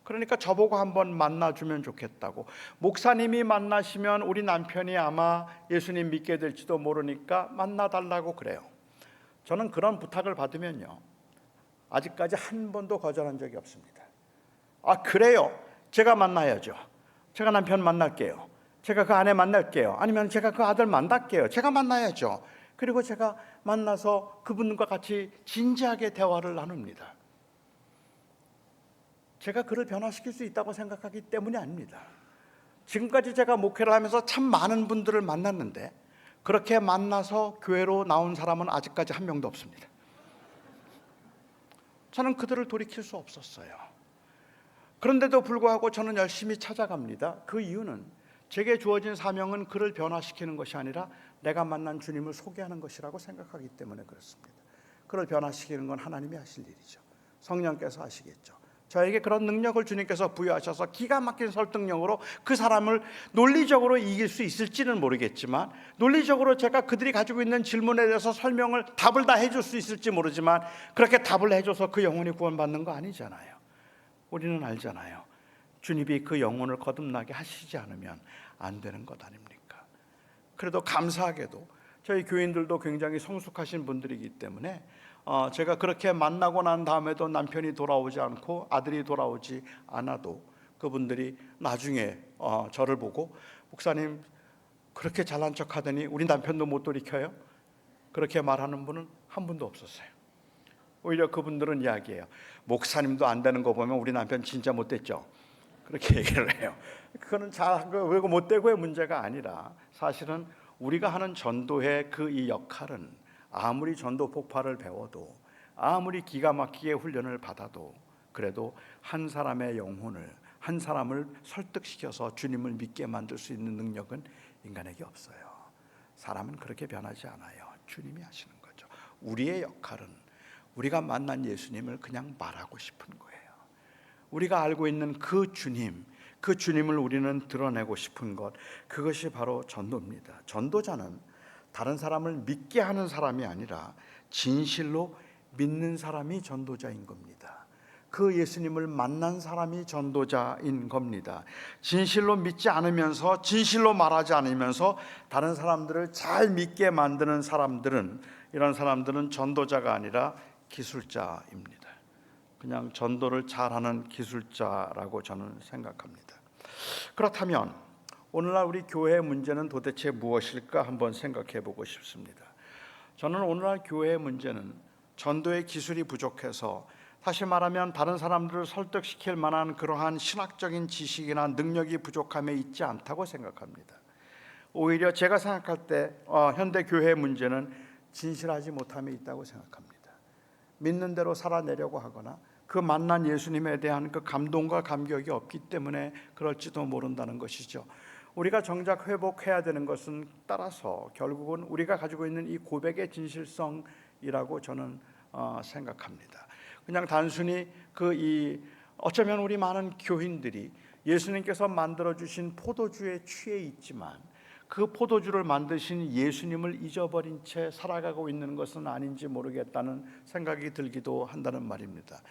그러니까 저보고 한번 만나주면 좋겠다고. 목사님이 만나시면 우리 남편이 아마 예수님 믿게 될지도 모르니까 만나달라고 그래요. 저는 그런 부탁을 받으면요, 아직까지 한 번도 거절한 적이 없습니다. 아, 그래요? 제가 만나야죠. 제가 남편 만날게요. 제가 그 아내 만날게요. 아니면 제가 그 아들 만날게요. 제가 만나야죠. 그리고 제가 만나서 그분과 같이 진지하게 대화를 나눕니다. 제가 그를 변화시킬 수 있다고 생각하기 때문이 아닙니다. 지금까지 제가 목회를 하면서 참 많은 분들을 만났는데 그렇게 만나서 교회로 나온 사람은 아직까지 한 명도 없습니다. 저는 그들을 돌이킬 수 없었어요. 그런데도 불구하고 저는 열심히 찾아갑니다. 그 이유는 제게 주어진 사명은 그를 변화시키는 것이 아니라 내가 만난 주님을 소개하는 것이라고 생각하기 때문에 그렇습니다. 그를 변화시키는 건 하나님이 하실 일이죠. 성령께서 하시겠죠. 저에게 그런 능력을 주님께서 부여하셔서 기가 막힌 설득력으로 그 사람을 논리적으로 이길 수 있을지는 모르겠지만, 논리적으로 제가 그들이 가지고 있는 질문에 대해서 답을 다 해줄 수 있을지 모르지만, 그렇게 답을 해줘서 그 영혼이 구원받는 거 아니잖아요. 우리는 알잖아요. 주님이 그 영혼을 거듭나게 하시지 않으면 안 되는 것 아닙니까? 그래도 감사하게도 저희 교인들도 굉장히 성숙하신 분들이기 때문에 제가 그렇게 만나고 난 다음에도 남편이 돌아오지 않고 아들이 돌아오지 않아도 그분들이 나중에 저를 보고 목사님 그렇게 잘난 척하더니 우리 남편도 못 돌이켜요? 그렇게 말하는 분은 한 분도 없었어요. 오히려 그분들은 이야기해요. 목사님도 안 되는 거 보면 우리 남편 진짜 못됐죠? 그렇게 얘기를 해요. 그거는 왜 못되고의 문제가 아니라 사실은 우리가 하는 전도의 이 역할은 아무리 전도 폭발을 배워도 아무리 기가 막히게 훈련을 받아도 그래도 한 사람의 영혼을 한 사람을 설득시켜서 주님을 믿게 만들 수 있는 능력은 인간에게 없어요. 사람은 그렇게 변하지 않아요. 주님이 하시는 거죠. 우리의 역할은 우리가 만난 예수님을 그냥 말하고 싶은 거예요. 우리가 알고 있는 그 주님을 우리는 드러내고 싶은 것, 그것이 바로 전도입니다. 전도자는 다른 사람을 믿게 하는 사람이 아니라 진실로 믿는 사람이 전도자인 겁니다. 그 예수님을 만난 사람이 전도자인 겁니다. 진실로 믿지 않으면서 진실로 말하지 않으면서 다른 사람들을 잘 믿게 만드는 이런 사람들은 전도자가 아니라 기술자입니다. 그냥 전도를 잘하는 기술자라고 저는 생각합니다. 그렇다면 오늘날 우리 교회의 문제는 도대체 무엇일까 한번 생각해 보고 싶습니다. 저는 오늘날 교회의 문제는 전도의 기술이 부족해서, 다시 말하면 다른 사람들을 설득시킬 만한 그러한 신학적인 지식이나 능력이 부족함에 있지 않다고 생각합니다. 오히려 제가 생각할 때 현대 교회의 문제는 진실하지 못함에 있다고 생각합니다. 믿는 대로 살아내려고 하거나 그 만난 예수님에 대한 그 감동과 감격이 없기 때문에 그럴지도 모른다는 것이죠. 우리가 정작 회복해야 되는 것은 따라서 결국은 우리가 가지고 있는 이 고백의 진실성이라고 저는 생각합니다. 그냥 단순히 어쩌면 우리 많은 교인들이 예수님께서 만들어 주신 포도주에 취해 있지만 그 포도주를 만드신 예수님을 잊어버린 채 살아가고 있는 것은 아닌지 모르겠다는 생각이 들기도 한다는 말입니다.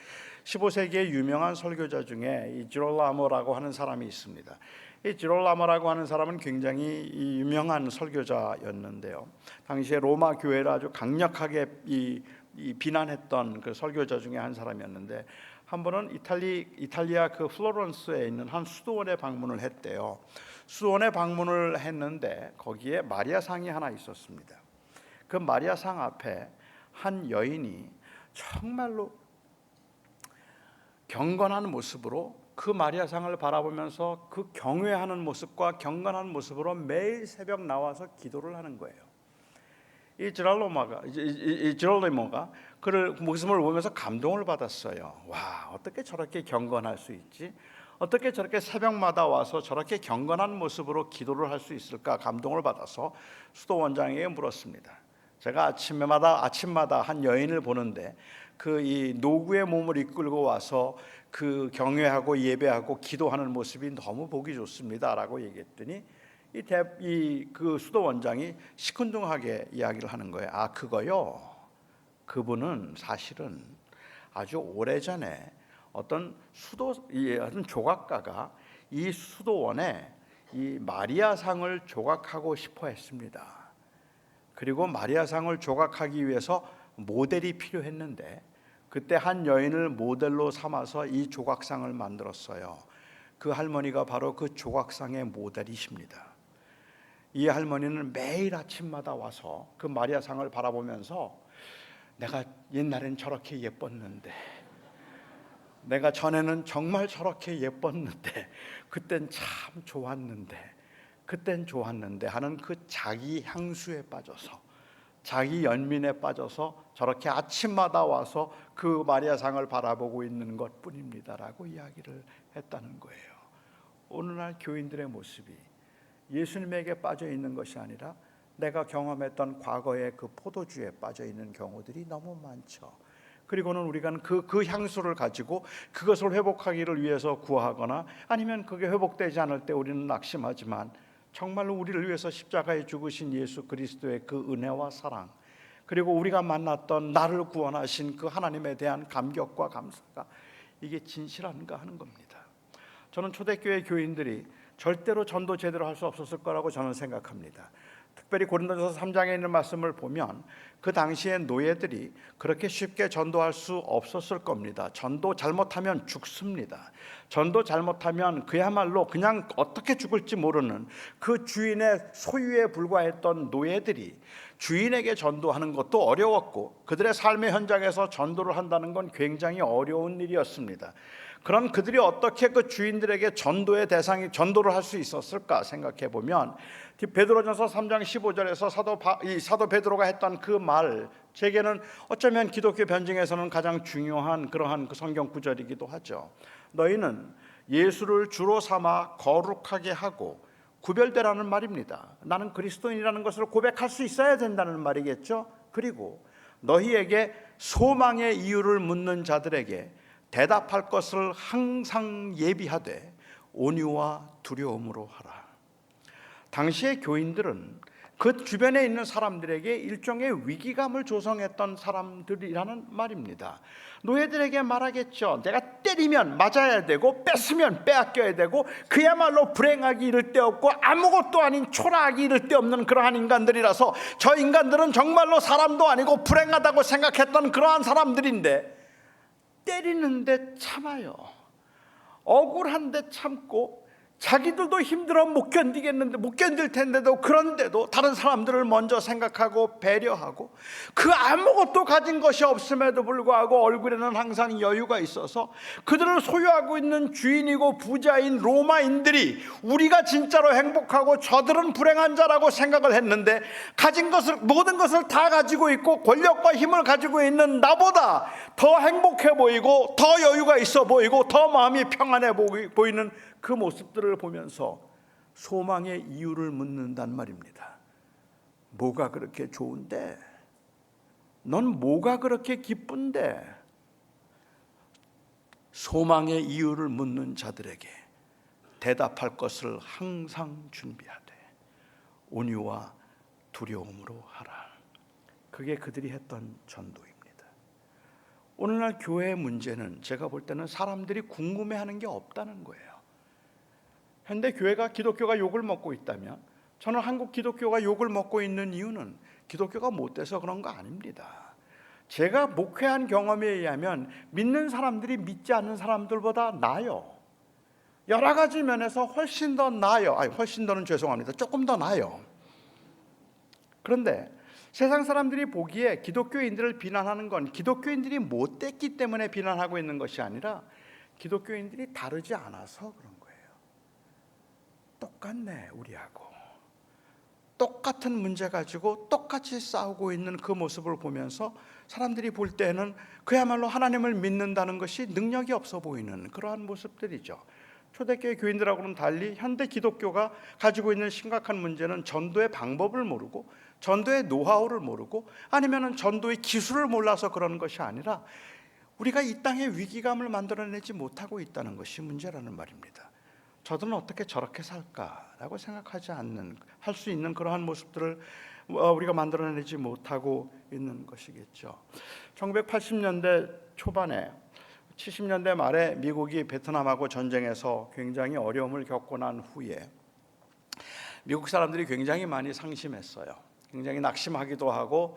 15세기의 유명한 설교자 중에 이 지롤라모라고 하는 사람이 있습니다. 이 지롤라모라고 하는 사람은 굉장히 유명한 설교자였는데요. 당시에 로마 교회를 아주 강력하게 비난했던 그 설교자 중에 한 사람이었는데, 한 번은 이탈리아 그 플로렌스에 있는 한 수도원에 방문을 했대요. 수도원에 방문을 했는데 거기에 마리아상이 하나 있었습니다. 그 마리아상 앞에 한 여인이 정말로 경건한 모습으로 그 마리아상을 바라보면서 그 경외하는 모습과 경건한 모습으로 매일 새벽 나와서 기도를 하는 거예요. 이 지롤라모가 그를 모습을 보면서 감동을 받았어요. 와, 어떻게 저렇게 경건할 수 있지? 어떻게 저렇게 새벽마다 와서 저렇게 경건한 모습으로 기도를 할 수 있을까? 감동을 받아서 수도원장에게 물었습니다. 제가 아침마다 한 여인을 보는데 이 노구의 몸을 이끌고 와서 그 경외하고 예배하고 기도하는 모습이 너무 보기 좋습니다라고 얘기했더니 그 수도원장이 시큰둥하게 이야기를 하는 거예요. 그거요. 그분은 사실은 아주 오래전에 어떤 조각가가 이 수도원에 이 마리아상을 조각하고 싶어 했습니다. 그리고 마리아상을 조각하기 위해서 모델이 필요했는데 그때 한 여인을 모델로 삼아서 이 조각상을 만들었어요. 그 할머니가 바로 그 조각상의 모델이십니다. 이 할머니는 매일 아침마다 와서 그 마리아상을 바라보면서 내가 옛날엔 저렇게 예뻤는데, 내가 전에는 정말 저렇게 예뻤는데, 그땐 참 좋았는데 하는 그 자기 향수에 빠져서, 자기 연민에 빠져서 저렇게 아침마다 와서 그 마리아상을 바라보고 있는 것뿐입니다라고 이야기를 했다는 거예요. 오늘날 교인들의 모습이 예수님에게 빠져 있는 것이 아니라 내가 경험했던 과거의 그 포도주에 빠져 있는 경우들이 너무 많죠. 그리고는 우리가 그 향수를 가지고 그것을 회복하기를 위해서 구하거나 아니면 그게 회복되지 않을 때 우리는 낙심하지만, 정말로 우리를 위해서 십자가에 죽으신 예수 그리스도의 그 은혜와 사랑, 그리고 우리가 만났던 나를 구원하신 그 하나님에 대한 감격과 감사가 이게 진실한가 하는 겁니다. 저는 초대교회 교인들이 절대로 전도 제대로 할 수 없었을 거라고 저는 생각합니다. 특별히 고린도전서 3장에 있는 말씀을 보면 그 당시에 노예들이 그렇게 쉽게 전도할 수 없었을 겁니다. 전도 잘못하면 죽습니다. 전도 잘못하면 그야말로 그냥 어떻게 죽을지 모르는 그 주인의 소유에 불과했던 노예들이 주인에게 전도하는 것도 어려웠고 그들의 삶의 현장에서 전도를 한다는 건 굉장히 어려운 일이었습니다. 그런 그들이 어떻게 그 주인들에게 전도를 할 수 있었을까 생각해 보면 베드로전서 3장 15절에서 사도 베드로가 했던 그 말, 제게는 어쩌면 기독교 변증에서는 가장 중요한 그러한 그 성경 구절이기도 하죠. 너희는 예수를 주로 삼아 거룩하게 하고 구별되라는 말입니다. 나는 그리스도인이라는 것을 고백할 수 있어야 된다는 말이겠죠. 그리고 너희에게 소망의 이유를 묻는 자들에게 대답할 것을 항상 예비하되 온유와 두려움으로 하라. 당시의 교인들은 그 주변에 있는 사람들에게 일종의 위기감을 조성했던 사람들이라는 말입니다. 노예들에게 말하겠죠. 내가 때리면 맞아야 되고 뺐으면 빼앗겨야 되고 그야말로 불행하기 이를 데 없고 아무것도 아닌 초라하기 이를 데 없는 그러한 인간들이라서 저 인간들은 정말로 사람도 아니고 불행하다고 생각했던 그러한 사람들인데 때리는데 참아요. 억울한데 참고 자기들도 힘들어 못 견딜 텐데도 그런데도 다른 사람들을 먼저 생각하고 배려하고 그 아무것도 가진 것이 없음에도 불구하고 얼굴에는 항상 여유가 있어서 그들을 소유하고 있는 주인이고 부자인 로마인들이 우리가 진짜로 행복하고 저들은 불행한 자라고 생각을 했는데 가진 것을 모든 것을 다 가지고 있고 권력과 힘을 가지고 있는 나보다 더 행복해 보이고 더 여유가 있어 보이고 더 마음이 평안해 보이는 그 모습들을 보면서 소망의 이유를 묻는단 말입니다. 뭐가 그렇게 좋은데? 넌 뭐가 그렇게 기쁜데? 소망의 이유를 묻는 자들에게 대답할 것을 항상 준비하되 온유와 두려움으로 하라. 그게 그들이 했던 전도입니다. 오늘날 교회의 문제는 제가 볼 때는 사람들이 궁금해하는 게 없다는 거예요. 현대 교회가 기독교가 욕을 먹고 있다면 저는 한국 기독교가 욕을 먹고 있는 이유는 기독교가 못돼서 그런 거 아닙니다. 제가 목회한 경험에 의하면 믿는 사람들이 믿지 않는 사람들보다 나아요. 여러 가지 면에서 훨씬 더 나아요. 훨씬 더는 죄송합니다. 조금 더 나아요. 그런데 세상 사람들이 보기에 기독교인들을 비난하는 건 기독교인들이 못됐기 때문에 비난하고 있는 것이 아니라 기독교인들이 다르지 않아서 그런 거예요. 똑같네 우리하고. 똑같은 문제 가지고 똑같이 싸우고 있는 그 모습을 보면서 사람들이 볼 때는 그야말로 하나님을 믿는다는 것이 능력이 없어 보이는 그러한 모습들이죠. 초대교회 교인들하고는 달리 현대 기독교가 가지고 있는 심각한 문제는 전도의 방법을 모르고 전도의 노하우를 모르고 아니면 전도의 기술을 몰라서 그러는 것이 아니라 우리가 이 땅에 위기감을 만들어내지 못하고 있다는 것이 문제라는 말입니다. 저들은 어떻게 저렇게 살까라고 생각하지 않는, 할 수 있는 그러한 모습들을 우리가 만들어내지 못하고 있는 것이겠죠. 1980년대 초반에 70년대 말에 미국이 베트남하고 전쟁에서 굉장히 어려움을 겪고 난 후에 미국 사람들이 굉장히 많이 상심했어요. 굉장히 낙심하기도 하고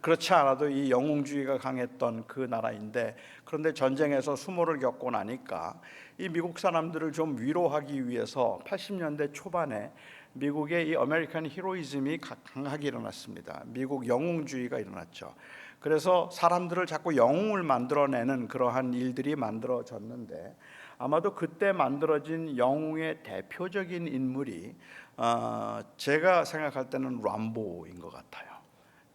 그렇지 않아도 이 영웅주의가 강했던 그 나라인데, 그런데 전쟁에서 수모를 겪고 나니까 이 미국 사람들을 좀 위로하기 위해서 80년대 초반에 미국의 이 아메리칸 히로이즘이 강하게 일어났습니다. 미국 영웅주의가 일어났죠. 그래서 사람들을 자꾸 영웅을 만들어내는 그러한 일들이 만들어졌는데, 아마도 그때 만들어진 영웅의 대표적인 인물이 제가 생각할 때는 람보인 것 같아요.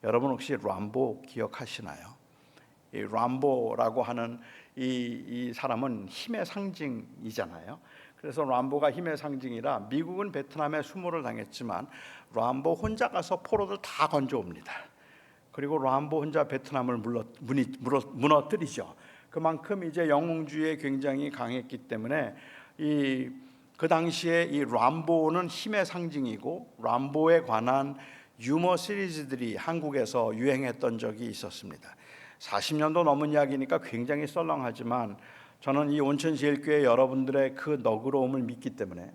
여러분 혹시 람보 기억하시나요? 이 람보라고 하는 이 사람은 힘의 상징이잖아요. 그래서 람보가 힘의 상징이라 미국은 베트남에 수모를 당했지만 람보 혼자 가서 포로들 다 건져옵니다. 그리고 람보 혼자 베트남을 무너뜨리죠. 그만큼 이제 영웅주의에 굉장히 강했기 때문에 그 당시에 이 람보는 힘의 상징이고, 람보에 관한 유머 시리즈들이 한국에서 유행했던 적이 있었습니다. 40년도 넘은 이야기니까 굉장히 썰렁하지만 저는 이 온천제일교회 여러분들의 그 너그러움을 믿기 때문에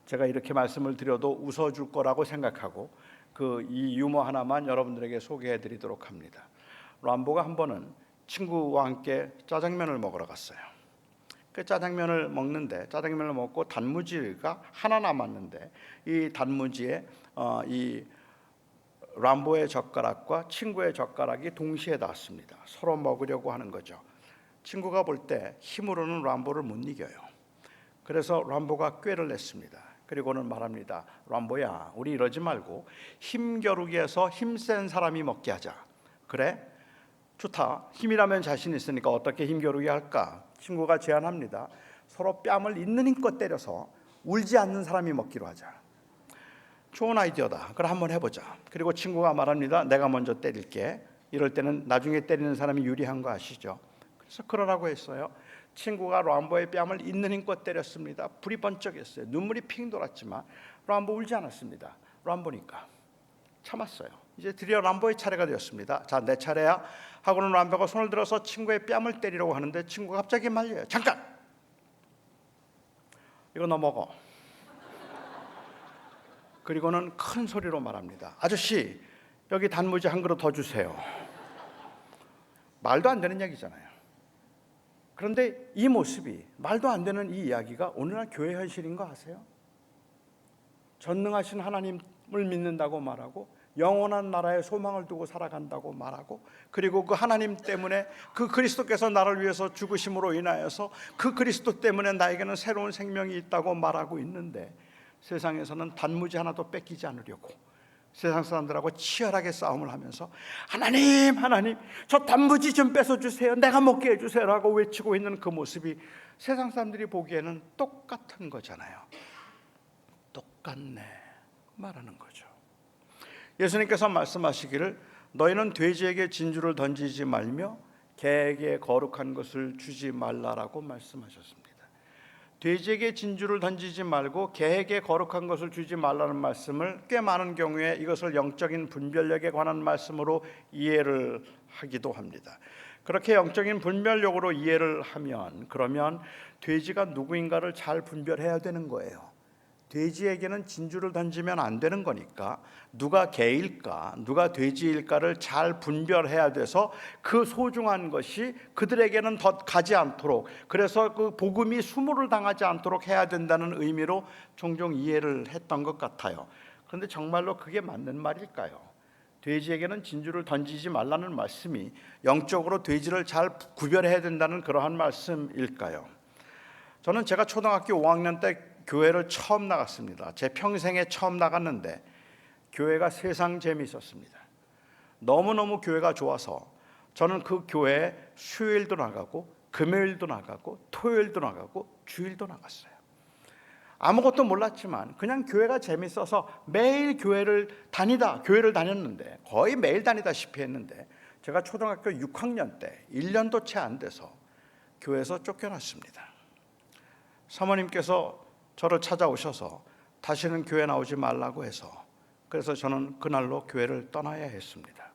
제가 이렇게 말씀을 드려도 웃어줄 거라고 생각하고 이 유머 하나만 여러분들에게 소개해 드리도록 합니다. 람보가 한 번은 친구와 함께 짜장면을 먹으러 갔어요. 그 짜장면을 먹고 단무지가 하나 남았는데 이 단무지에 이 람보의 젓가락과 친구의 젓가락이 동시에 닿았습니다. 서로 먹으려고 하는 거죠. 친구가 볼 때 힘으로는 람보를 못 이겨요. 그래서 람보가 꾀를 냈습니다. 그리고는 말합니다. 람보야, 우리 이러지 말고 힘겨루기에서 힘센 사람이 먹게 하자. 그래? 좋다. 힘이라면 자신 있으니까 어떻게 힘겨루기 할까? 친구가 제안합니다. 서로 뺨을 있는 힘껏 때려서 울지 않는 사람이 먹기로 하자. 좋은 아이디어다. 그럼 한번 해보자. 그리고 친구가 말합니다. 내가 먼저 때릴게. 이럴 때는 나중에 때리는 사람이 유리한 거 아시죠? 그래서 그러라고 했어요. 친구가 람보의 뺨을 있는 힘껏 때렸습니다. 불이 번쩍했어요. 눈물이 핑 돌았지만 람보 울지 않았습니다. 람보니까 참았어요. 이제 드디어 람보의 차례가 되었습니다. 자, 내 차례야 하고는 람보가 손을 들어서 친구의 뺨을 때리려고 하는데 친구가 갑자기 말려요. 잠깐! 이거 너 먹어. 그리고는 큰 소리로 말합니다. 아저씨, 여기 단무지 한 그릇 더 주세요. 말도 안 되는 얘기잖아요. 그런데 이 모습이, 말도 안 되는 이 이야기가 오늘날 교회 현실인 거 아세요? 전능하신 하나님을 믿는다고 말하고 영원한 나라에 소망을 두고 살아간다고 말하고, 그리고 그 하나님 때문에 그 그리스도께서 나를 위해서 죽으심으로 인하여서 그 그리스도 때문에 나에게는 새로운 생명이 있다고 말하고 있는데, 세상에서는 단무지 하나도 뺏기지 않으려고 세상 사람들하고 치열하게 싸움을 하면서 하나님 저 단무지 좀 뺏어주세요, 내가 먹게 해주세요 라고 외치고 있는 그 모습이 세상 사람들이 보기에는 똑같은 거잖아요. 똑같네 말하는 거죠. 예수님께서 말씀하시기를 너희는 돼지에게 진주를 던지지 말며 개에게 거룩한 것을 주지 말라라고 말씀하셨습니다. 돼지에게 진주를 던지지 말고 개에게 거룩한 것을 주지 말라는 말씀을 꽤 많은 경우에 이것을 영적인 분별력에 관한 말씀으로 이해를 하기도 합니다. 그렇게 영적인 분별력으로 이해를 하면, 그러면 돼지가 누구인가를 잘 분별해야 되는 거예요. 돼지에게는 진주를 던지면 안 되는 거니까 누가 개일까 누가 돼지일까를 잘 분별해야 돼서 그 소중한 것이 그들에게는 더 가지 않도록, 그래서 그 복음이 수모를 당하지 않도록 해야 된다는 의미로 종종 이해를 했던 것 같아요. 그런데 정말로 그게 맞는 말일까요? 돼지에게는 진주를 던지지 말라는 말씀이 영적으로 돼지를 잘 구별해야 된다는 그러한 말씀일까요? 저는 제가 초등학교 5학년 때 교회를 처음 나갔습니다. 제 평생에 처음 나갔는데 교회가 세상 재미있었습니다. 너무너무 교회가 좋아서 저는 그 교회에 수요일도 나가고 금요일도 나가고 토요일도 나가고 주일도 나갔어요. 아무것도 몰랐지만 그냥 교회가 재밌어서 매일 교회를 다녔는데, 거의 매일 다니다시피 했는데, 제가 초등학교 6학년 때 1년도 채 안 돼서 교회에서 쫓겨났습니다. 사모님께서 저를 찾아오셔서 다시는 교회 나오지 말라고 해서, 그래서 저는 그날로 교회를 떠나야 했습니다.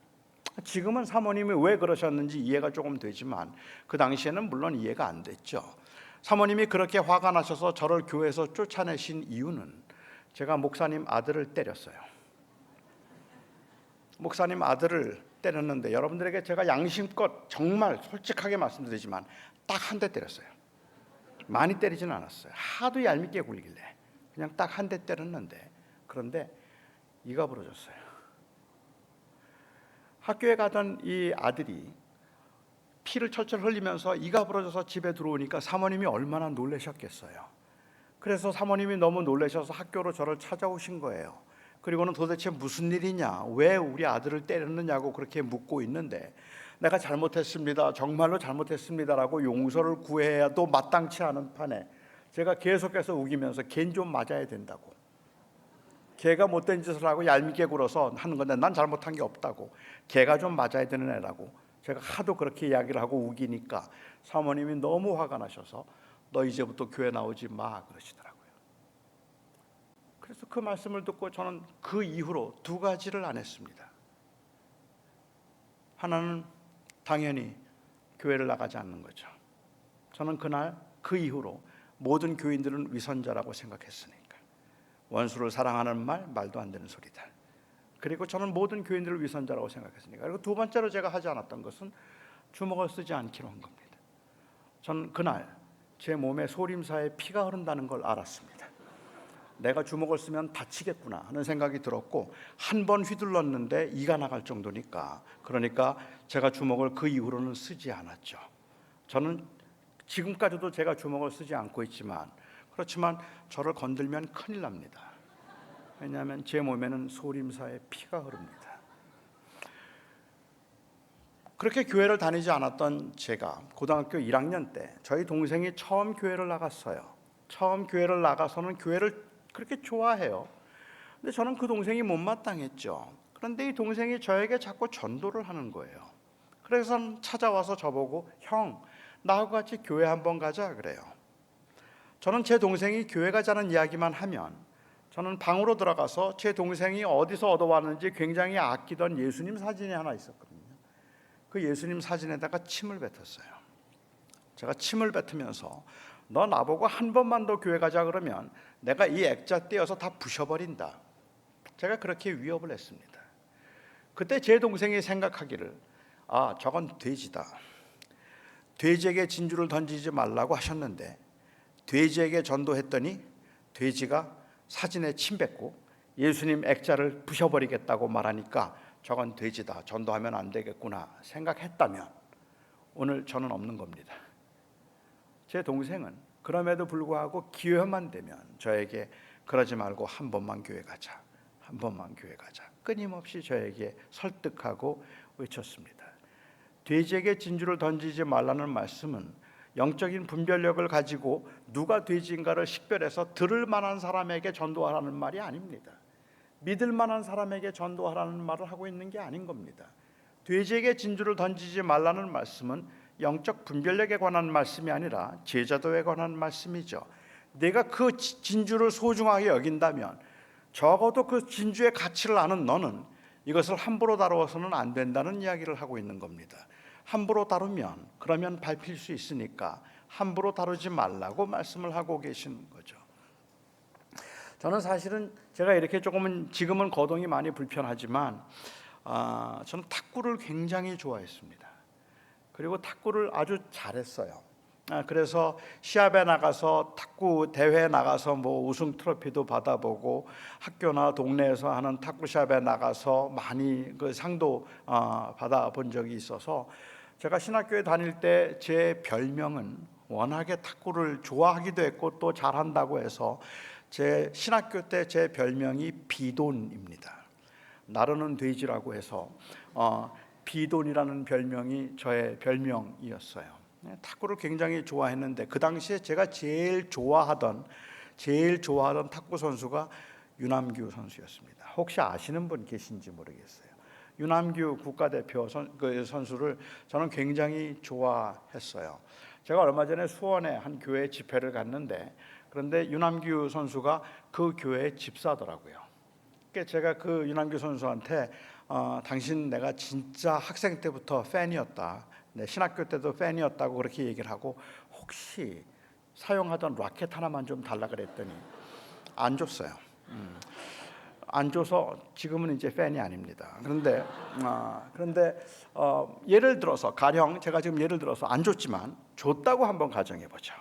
지금은 사모님이 왜 그러셨는지 이해가 조금 되지만 그 당시에는 물론 이해가 안 됐죠. 사모님이 그렇게 화가 나셔서 저를 교회에서 쫓아내신 이유는 제가 목사님 아들을 때렸어요. 목사님 아들을 때렸는데 여러분들에게 제가 양심껏 정말 솔직하게 말씀드리지만 딱 한 대 때렸어요. 많이 때리지는 않았어요. 하도 얄밉게 굴길래 그냥 딱 한 대 때렸는데, 그런데 이가 부러졌어요. 학교에 가던 이 아들이 피를 철철 흘리면서 이가 부러져서 집에 들어오니까 사모님이 얼마나 놀라셨겠어요. 그래서 사모님이 너무 놀라셔서 학교로 저를 찾아오신 거예요. 그리고는 도대체 무슨 일이냐, 왜 우리 아들을 때렸느냐고 그렇게 묻고 있는데, 내가 잘못했습니다, 정말로 잘못했습니다라고 용서를 구해야도 마땅치 않은 판에 제가 계속해서 우기면서 걘 좀 맞아야 된다고, 걔가 못된 짓을 하고 얄밉게 굴어서 하는 건데 난 잘못한 게 없다고, 걔가 좀 맞아야 되는 애라고 제가 하도 그렇게 이야기를 하고 우기니까 사모님이 너무 화가 나셔서 너 이제부터 교회 나오지 마 그러시더라고요. 그래서 그 말씀을 듣고 저는 그 이후로 두 가지를 안 했습니다. 하나는 당연히 교회를 나가지 않는 거죠. 저는 그날 그 이후로 모든 교인들은 위선자라고 생각했으니까, 원수를 사랑하는 말도 안 되는 소리다. 그리고 저는 모든 교인들을 위선자라고 생각했으니까. 그리고 두 번째로 제가 하지 않았던 것은 주먹을 쓰지 않기로 한 겁니다. 저는 그날 제 몸에 소림사에 피가 흐른다는 걸 알았습니다. 내가 주먹을 쓰면 다치겠구나 하는 생각이 들었고, 한 번 휘둘렀는데 이가 나갈 정도니까, 그러니까 제가 주먹을 그 이후로는 쓰지 않았죠. 저는 지금까지도 제가 주먹을 쓰지 않고 있지만, 그렇지만 저를 건들면 큰일 납니다. 왜냐하면 제 몸에는 소림사의 피가 흐릅니다. 그렇게 교회를 다니지 않았던 제가 고등학교 1학년 때 저희 동생이 처음 교회를 나갔어요. 처음 교회를 나가서는 교회를 그렇게 좋아해요. 근데 저는 그 동생이 못마땅했죠. 그런데 이 동생이 저에게 자꾸 전도를 하는 거예요. 그래서 찾아와서 저보고, 형, 나하고 같이 교회 한번 가자 그래요. 저는 제 동생이 교회 가자는 이야기만 하면 저는 방으로 들어가서 제 동생이 어디서 얻어왔는지 굉장히 아끼던 예수님 사진이 하나 있었거든요. 그 예수님 사진에다가 침을 뱉었어요. 제가 침을 뱉으면서, 너 나보고 한 번만 더 교회 가자 그러면 내가 이 액자 떼어서 다 부셔버린다. 제가 그렇게 위협을 했습니다. 그때 제 동생이 생각하기를, 아, 저건 돼지다. 돼지에게 진주를 던지지 말라고 하셨는데 돼지에게 전도했더니 돼지가 사진에 침 뱉고 예수님 액자를 부셔버리겠다고 말하니까 저건 돼지다, 전도하면 안 되겠구나 생각했다면 오늘 저는 없는 겁니다. 제 동생은 그럼에도 불구하고 기회만 되면 저에게 그러지 말고 한 번만 교회 가자, 한 번만 교회 가자, 끊임없이 저에게 설득하고 외쳤습니다. 돼지에게 진주를 던지지 말라는 말씀은 영적인 분별력을 가지고 누가 돼지인가를 식별해서 들을 만한 사람에게 전도하라는 말이 아닙니다. 믿을 만한 사람에게 전도하라는 말을 하고 있는 게 아닌 겁니다. 돼지에게 진주를 던지지 말라는 말씀은 영적 분별력에 관한 말씀이 아니라 제자도에 관한 말씀이죠. 내가 그 진주를 소중하게 여긴다면 적어도 그 진주의 가치를 아는 너는 이것을 함부로 다루어서는 안 된다는 이야기를 하고 있는 겁니다. 함부로 다루면 그러면 밟힐 수 있으니까 함부로 다루지 말라고 말씀을 하고 계시는 거죠. 저는 사실은 제가 이렇게 조금은 지금은 거동이 많이 불편하지만 저는 탁구를 굉장히 좋아했습니다. 그리고 탁구를 아주 잘했어요. 그래서 시합에 나가서 탁구 대회에 나가서 뭐 우승 트로피도 받아보고 학교나 동네에서 하는 탁구 시합에 나가서 많이 그 상도 받아본 적이 있어서 제가 신학교에 다닐 때 제 별명은 워낙에 탁구를 좋아하기도 했고 또 잘한다고 해서 제 신학교 때 제 별명이 비돈입니다. 나르는 돼지라고 해서 비돈이라는 별명이 저의 별명이었어요. 탁구를 굉장히 좋아했는데 그 당시에 제가 제일 좋아하던 탁구 선수가 유남규 선수였습니다. 혹시 아시는 분 계신지 모르겠어요. 유남규 국가대표 선수를 저는 굉장히 좋아했어요. 제가 얼마 전에 수원에 한 교회 집회를 갔는데 그런데 유남규 선수가 그 교회의 집사더라고요. 그러니까 제가 그 유남규 선수한테 당신 내가 진짜 학생 때부터 팬이었다, 신학교 때도 팬이었다고 그렇게 얘기를 하고 혹시 사용하던 라켓 하나만 좀 달라 그랬더니 안 줬어요. 안 줘서 지금은 이제 팬이 아닙니다. 그런데 예를 들어서 가령 제가 지금 예를 들어서 안 줬지만 줬다고 한번 가정해 보죠.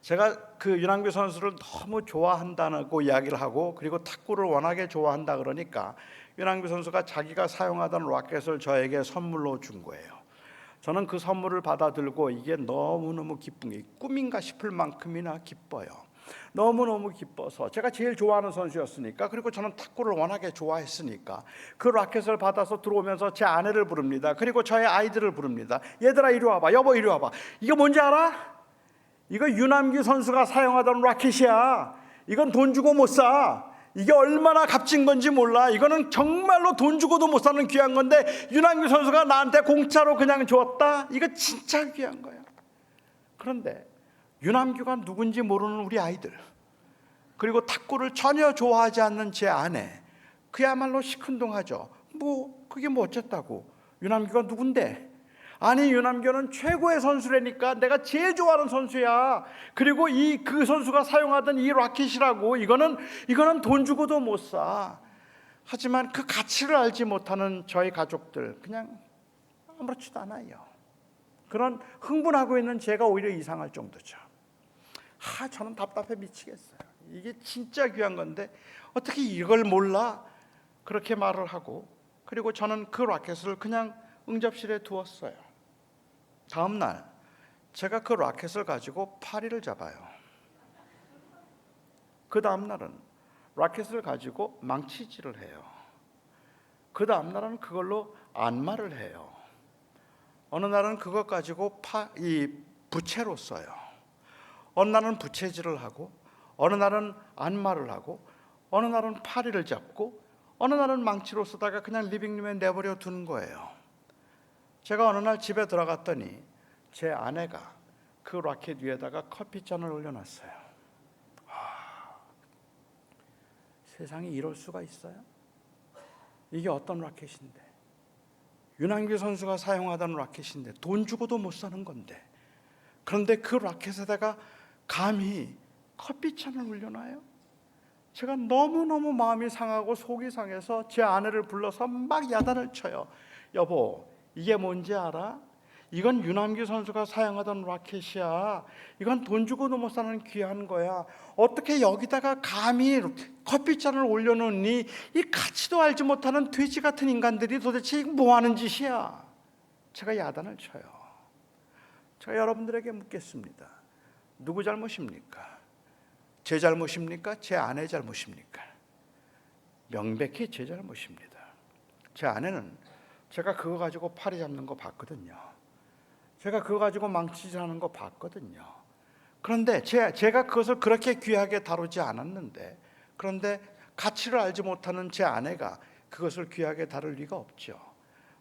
제가 그 유남규 선수를 너무 좋아한다고 이야기를 하고 그리고 탁구를 워낙에 좋아한다 그러니까 유남규 선수가 자기가 사용하던 라켓을 저에게 선물로 준 거예요. 저는 그 선물을 받아들고 이게 너무너무 기쁜 게 꿈인가 싶을 만큼이나 기뻐요. 너무너무 기뻐서 제가 제일 좋아하는 선수였으니까 그리고 저는 탁구를 워낙에 좋아했으니까 그 라켓을 받아서 들어오면서 제 아내를 부릅니다. 그리고 저의 아이들을 부릅니다. 얘들아 이리 와봐, 여보 이리 와봐. 이거 뭔지 알아? 이거 유남규 선수가 사용하던 라켓이야. 이건 돈 주고 못 사. 이게 얼마나 값진 건지 몰라. 이거는 정말로 돈 주고도 못 사는 귀한 건데 유남규 선수가 나한테 공짜로 그냥 줬다? 이거 진짜 귀한 거야. 그런데 유남규가 누군지 모르는 우리 아이들, 그리고 탁구를 전혀 좋아하지 않는 제 아내, 그야말로 시큰둥하죠. 그게 뭐 어쨌다고? 유남규가 누군데? 아니 유남규는 최고의 선수라니까. 내가 제일 좋아하는 선수야. 그리고 그 선수가 사용하던 이 라켓이라고. 이거는 돈 주고도 못 사. 하지만 그 가치를 알지 못하는 저희 가족들 그냥 아무렇지도 않아요. 그런 흥분하고 있는 제가 오히려 이상할 정도죠. 저는 답답해 미치겠어요. 이게 진짜 귀한 건데 어떻게 이걸 몰라? 그렇게 말을 하고, 그리고 저는 그 라켓을 그냥 응접실에 두었어요. 다음 날 제가 그 라켓을 가지고 파리를 잡아요. 그 다음 날은 라켓을 가지고 망치질을 해요. 그 다음 날은 그걸로 안마를 해요. 어느 날은 그것 가지고 부채로 써요. 어느 날은 부채질을 하고, 어느 날은 안마를 하고, 어느 날은 파리를 잡고, 어느 날은 망치로 쓰다가 그냥 리빙룸에 내버려 두는 거예요. 제가 어느 날 집에 들어갔더니 제 아내가 그 라켓 위에다가 커피잔을 올려놨어요. 세상에 이럴 수가 있어요? 이게 어떤 라켓인데, 윤한규 선수가 사용하던 라켓인데 돈 주고도 못 사는 건데, 그런데 그 라켓에다가 감히 커피잔을 올려놔요? 제가 너무너무 마음이 상하고 속이 상해서 제 아내를 불러서 막 야단을 쳐요. 여보, 이게 뭔지 알아? 이건 윤한규 선수가 사용하던 라켓이야. 이건 돈 주고도 못 사는 귀한 거야. 어떻게 여기다가 감히 커피잔을 올려놓니? 이 가치도 알지 못하는 돼지 같은 인간들이 도대체 뭐 하는 짓이야? 제가 야단을 쳐요. 제가 여러분들에게 묻겠습니다. 누구 잘못입니까? 제 잘못입니까? 제 아내 잘못입니까? 명백히 제 잘못입니다. 제 아내는 제가 그거 가지고 파리 잡는 거 봤거든요. 제가 그거 가지고 망치질하는 거 봤거든요. 그런데 제가 그것을 그렇게 귀하게 다루지 않았는데, 그런데 가치를 알지 못하는 제 아내가 그것을 귀하게 다룰 리가 없죠.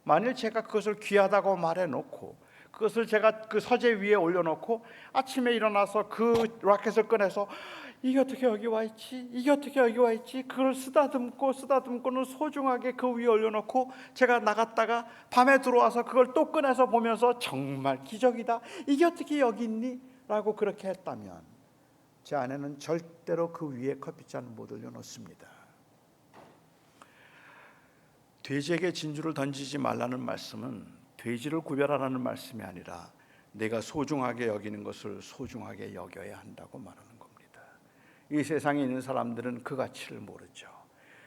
만일 제가 그것을 귀하다고 말해놓고, 그것을 제가 그 서재 위에 올려놓고 아침에 일어나서 그 라켓을 꺼내서 이게 어떻게 여기 와 있지? 이게 어떻게 여기 와 있지? 그걸 쓰다듬고는 소중하게 그 위에 올려놓고 제가 나갔다가 밤에 들어와서 그걸 또 꺼내서 보면서 정말 기적이다, 이게 어떻게 여기 있니? 라고 그렇게 했다면 제 아내는 절대로 그 위에 커피잔 못 올려놓습니다. 돼지에게 진주를 던지지 말라는 말씀은 돼지를 구별하라는 말씀이 아니라 내가 소중하게 여기는 것을 소중하게 여겨야 한다고 말하는 겁니다. 이 세상에 있는 사람들은 그 가치를 모르죠.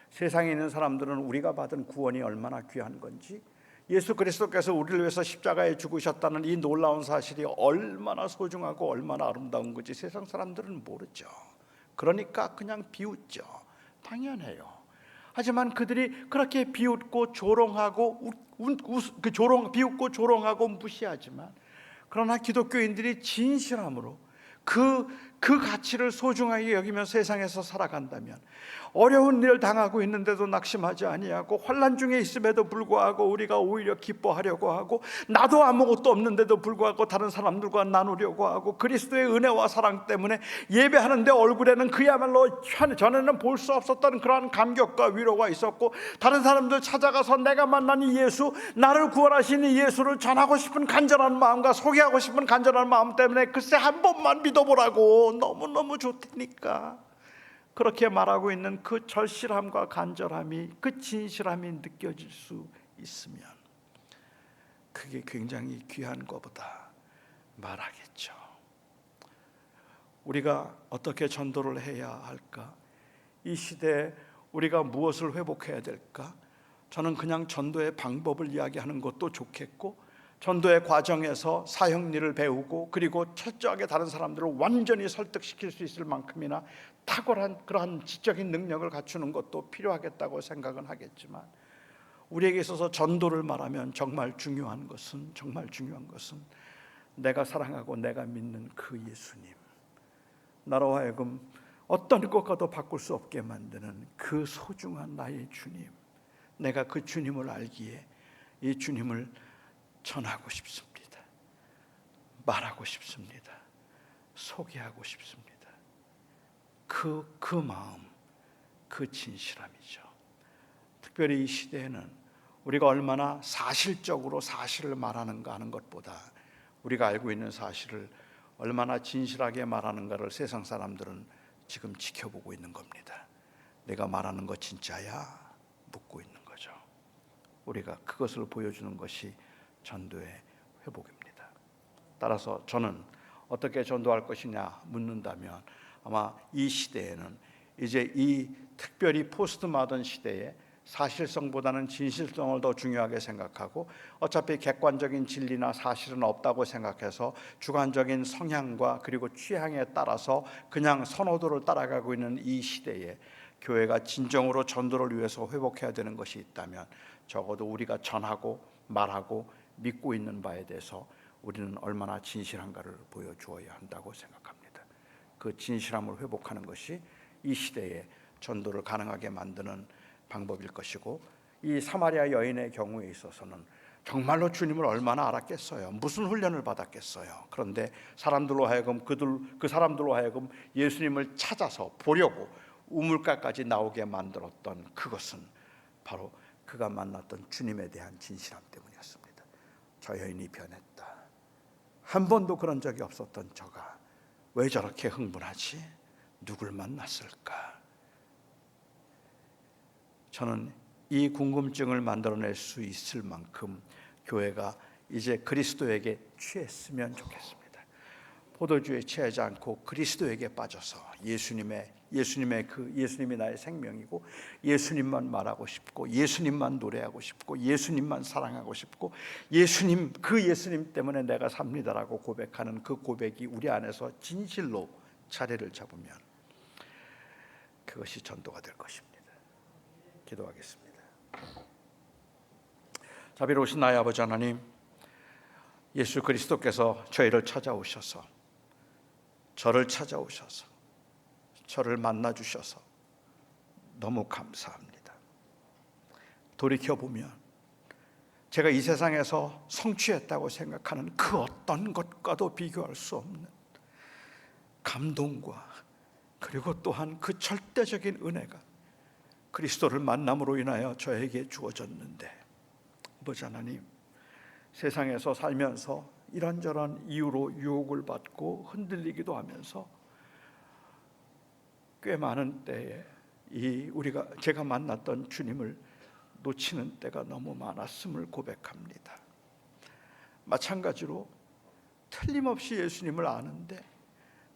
세상에 있는 사람들은 우리가 받은 구원이 얼마나 귀한 건지, 예수 그리스도께서 우리를 위해서 십자가에 죽으셨다는 이 놀라운 사실이 얼마나 소중하고 얼마나 아름다운 건지 세상 사람들은 모르죠. 그러니까 그냥 비웃죠. 당연해요. 하지만 그들이 그렇게 비웃고 조롱하고 비웃고 조롱하고 무시하지만, 그러나 기독교인들이 진실함으로 그 가치를 소중하게 여기며 세상에서 살아간다면, 어려운 일을 당하고 있는데도 낙심하지 아니하고, 환난 중에 있음에도 불구하고 우리가 오히려 기뻐하려고 하고, 나도 아무것도 없는데도 불구하고 다른 사람들과 나누려고 하고, 그리스도의 은혜와 사랑 때문에 예배하는데 얼굴에는 그야말로 전에는 볼 수 없었던 그러한 감격과 위로가 있었고, 다른 사람들 찾아가서 내가 만난 이 예수, 나를 구원하신 이 예수를 전하고 싶은 간절한 마음과 소개하고 싶은 간절한 마음 때문에 글쎄 한 번만 믿어보라고, 너무너무 좋다니까 그렇게 말하고 있는 그 절실함과 간절함이, 그 진실함이 느껴질 수 있으면 그게 굉장히 귀한 것보다 말하겠죠. 우리가 어떻게 전도를 해야 할까? 이 시대에 우리가 무엇을 회복해야 될까? 저는 그냥 전도의 방법을 이야기하는 것도 좋겠고, 전도의 과정에서 사형리를 배우고, 그리고 철저하게 다른 사람들을 완전히 설득시킬 수 있을 만큼이나 탁월한 그러한 지적인 능력을 갖추는 것도 필요하겠다고 생각은 하겠지만, 우리에게 있어서 전도를 말하면 정말 중요한 것은 내가 사랑하고 내가 믿는 그 예수님, 나로 하여금 어떤 것과도 바꿀 수 없게 만드는 그 소중한 나의 주님, 내가 그 주님을 알기에 이 주님을 전하고 싶습니다. 말하고 싶습니다. 소개하고 싶습니다. 그 마음, 그 진실함이죠. 특별히 이 시대에는 우리가 얼마나 사실적으로 사실을 말하는가 하는 것보다 우리가 알고 있는 사실을 얼마나 진실하게 말하는가를 세상 사람들은 지금 지켜보고 있는 겁니다. 내가 말하는 거 진짜야? 묻고 있는 거죠. 우리가 그것을 보여주는 것이 전도의 회복입니다. 따라서 저는 어떻게 전도할 것이냐 묻는다면 아마 이 시대에는 이제 이 특별히 포스트 모던 시대에 사실성보다는 진실성을 더 중요하게 생각하고 어차피 객관적인 진리나 사실은 없다고 생각해서 주관적인 성향과 그리고 취향에 따라서 그냥 선호도를 따라가고 있는 이 시대에 교회가 진정으로 전도를 위해서 회복해야 되는 것이 있다면 적어도 우리가 전하고 말하고 믿고 있는 바에 대해서 우리는 얼마나 진실한가를 보여주어야 한다고 생각합니다. 그 진실함을 회복하는 것이 이 시대에 전도를 가능하게 만드는 방법일 것이고, 이 사마리아 여인의 경우에 있어서는 정말로 주님을 얼마나 알았겠어요. 무슨 훈련을 받았겠어요. 그런데 사람들로 하여금 그 사람들로 하여금 예수님을 찾아서 보려고 우물가까지 나오게 만들었던 그것은 바로 그가 만났던 주님에 대한 진실함 때문이었습니다. 저 여인이 변했다. 한 번도 그런 적이 없었던 저가 왜 저렇게 흥분하지? 누굴 만났을까? 저는 이 궁금증을 만들어낼 수 있을 만큼 교회가 이제 그리스도에게 취했으면 좋겠습니다. 포도주에 취하지 않고 그리스도에게 빠져서 예수님이 나의 생명이고 예수님만 말하고 싶고 예수님만 노래하고 싶고 예수님만 사랑하고 싶고 그 예수님 때문에 내가 삽니다라고 고백하는 그 고백이 우리 안에서 진실로 자리를 잡으면 그것이 전도가 될 것입니다. 기도하겠습니다. 자비로우신 나의 아버지 하나님, 예수 그리스도께서 저희를 찾아오셔서 저를 찾아오셔서 저를 만나주셔서 너무 감사합니다. 돌이켜보면 제가 이 세상에서 성취했다고 생각하는 그 어떤 것과도 비교할 수 없는 감동과 그리고 또한 그 절대적인 은혜가 그리스도를 만남으로 인하여 저에게 주어졌는데, 아버지 하나님, 세상에서 살면서 이런저런 이유로 유혹을 받고 흔들리기도 하면서 꽤 많은 때에 제가 만났던 주님을 놓치는 때가 너무 많았음을 고백합니다. 마찬가지로 틀림없이 예수님을 아는데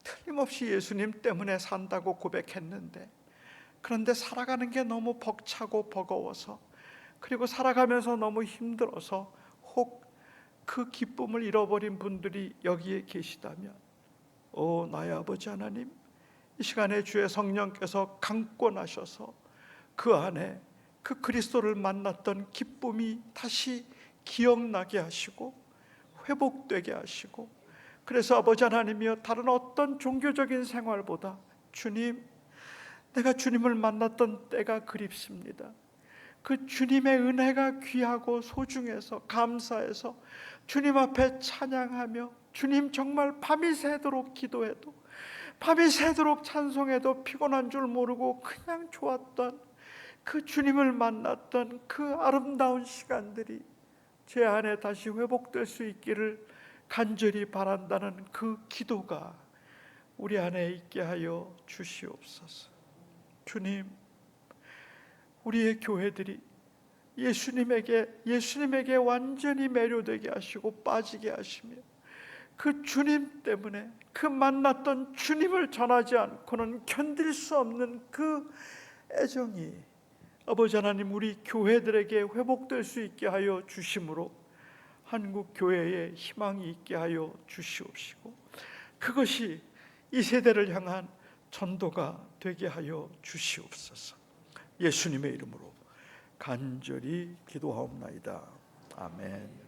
틀림없이 예수님 때문에 산다고 고백했는데, 그런데 살아가는 게 너무 벅차고 버거워서 그리고 살아가면서 너무 힘들어서 혹 그 기쁨을 잃어버린 분들이 여기에 계시다면, 나의 아버지 하나님, 이 시간에 주의 성령께서 강권하셔서 그 안에 그 그리스도를 만났던 기쁨이 다시 기억나게 하시고 회복되게 하시고, 그래서 아버지 하나님이여, 다른 어떤 종교적인 생활보다 주님, 내가 주님을 만났던 때가 그립습니다. 그 주님의 은혜가 귀하고 소중해서 감사해서 주님 앞에 찬양하며 주님 정말 밤이 새도록 기도해도 밤이 새도록 찬송해도 피곤한 줄 모르고 그냥 좋았던 그 주님을 만났던 그 아름다운 시간들이 제 안에 다시 회복될 수 있기를 간절히 바란다는 그 기도가 우리 안에 있게 하여 주시옵소서. 주님, 우리의 교회들이 예수님에게 완전히 매료되게 하시고 빠지게 하시며 그 주님 때문에 그 만났던 주님을 전하지 않고는 견딜 수 없는 그 애정이 아버지 하나님 우리 교회들에게 회복될 수 있게 하여 주심으로 한국 교회에 희망이 있게 하여 주시옵시고, 그것이 이 세대를 향한 전도가 되게 하여 주시옵소서. 예수님의 이름으로 간절히 기도하옵나이다. 아멘.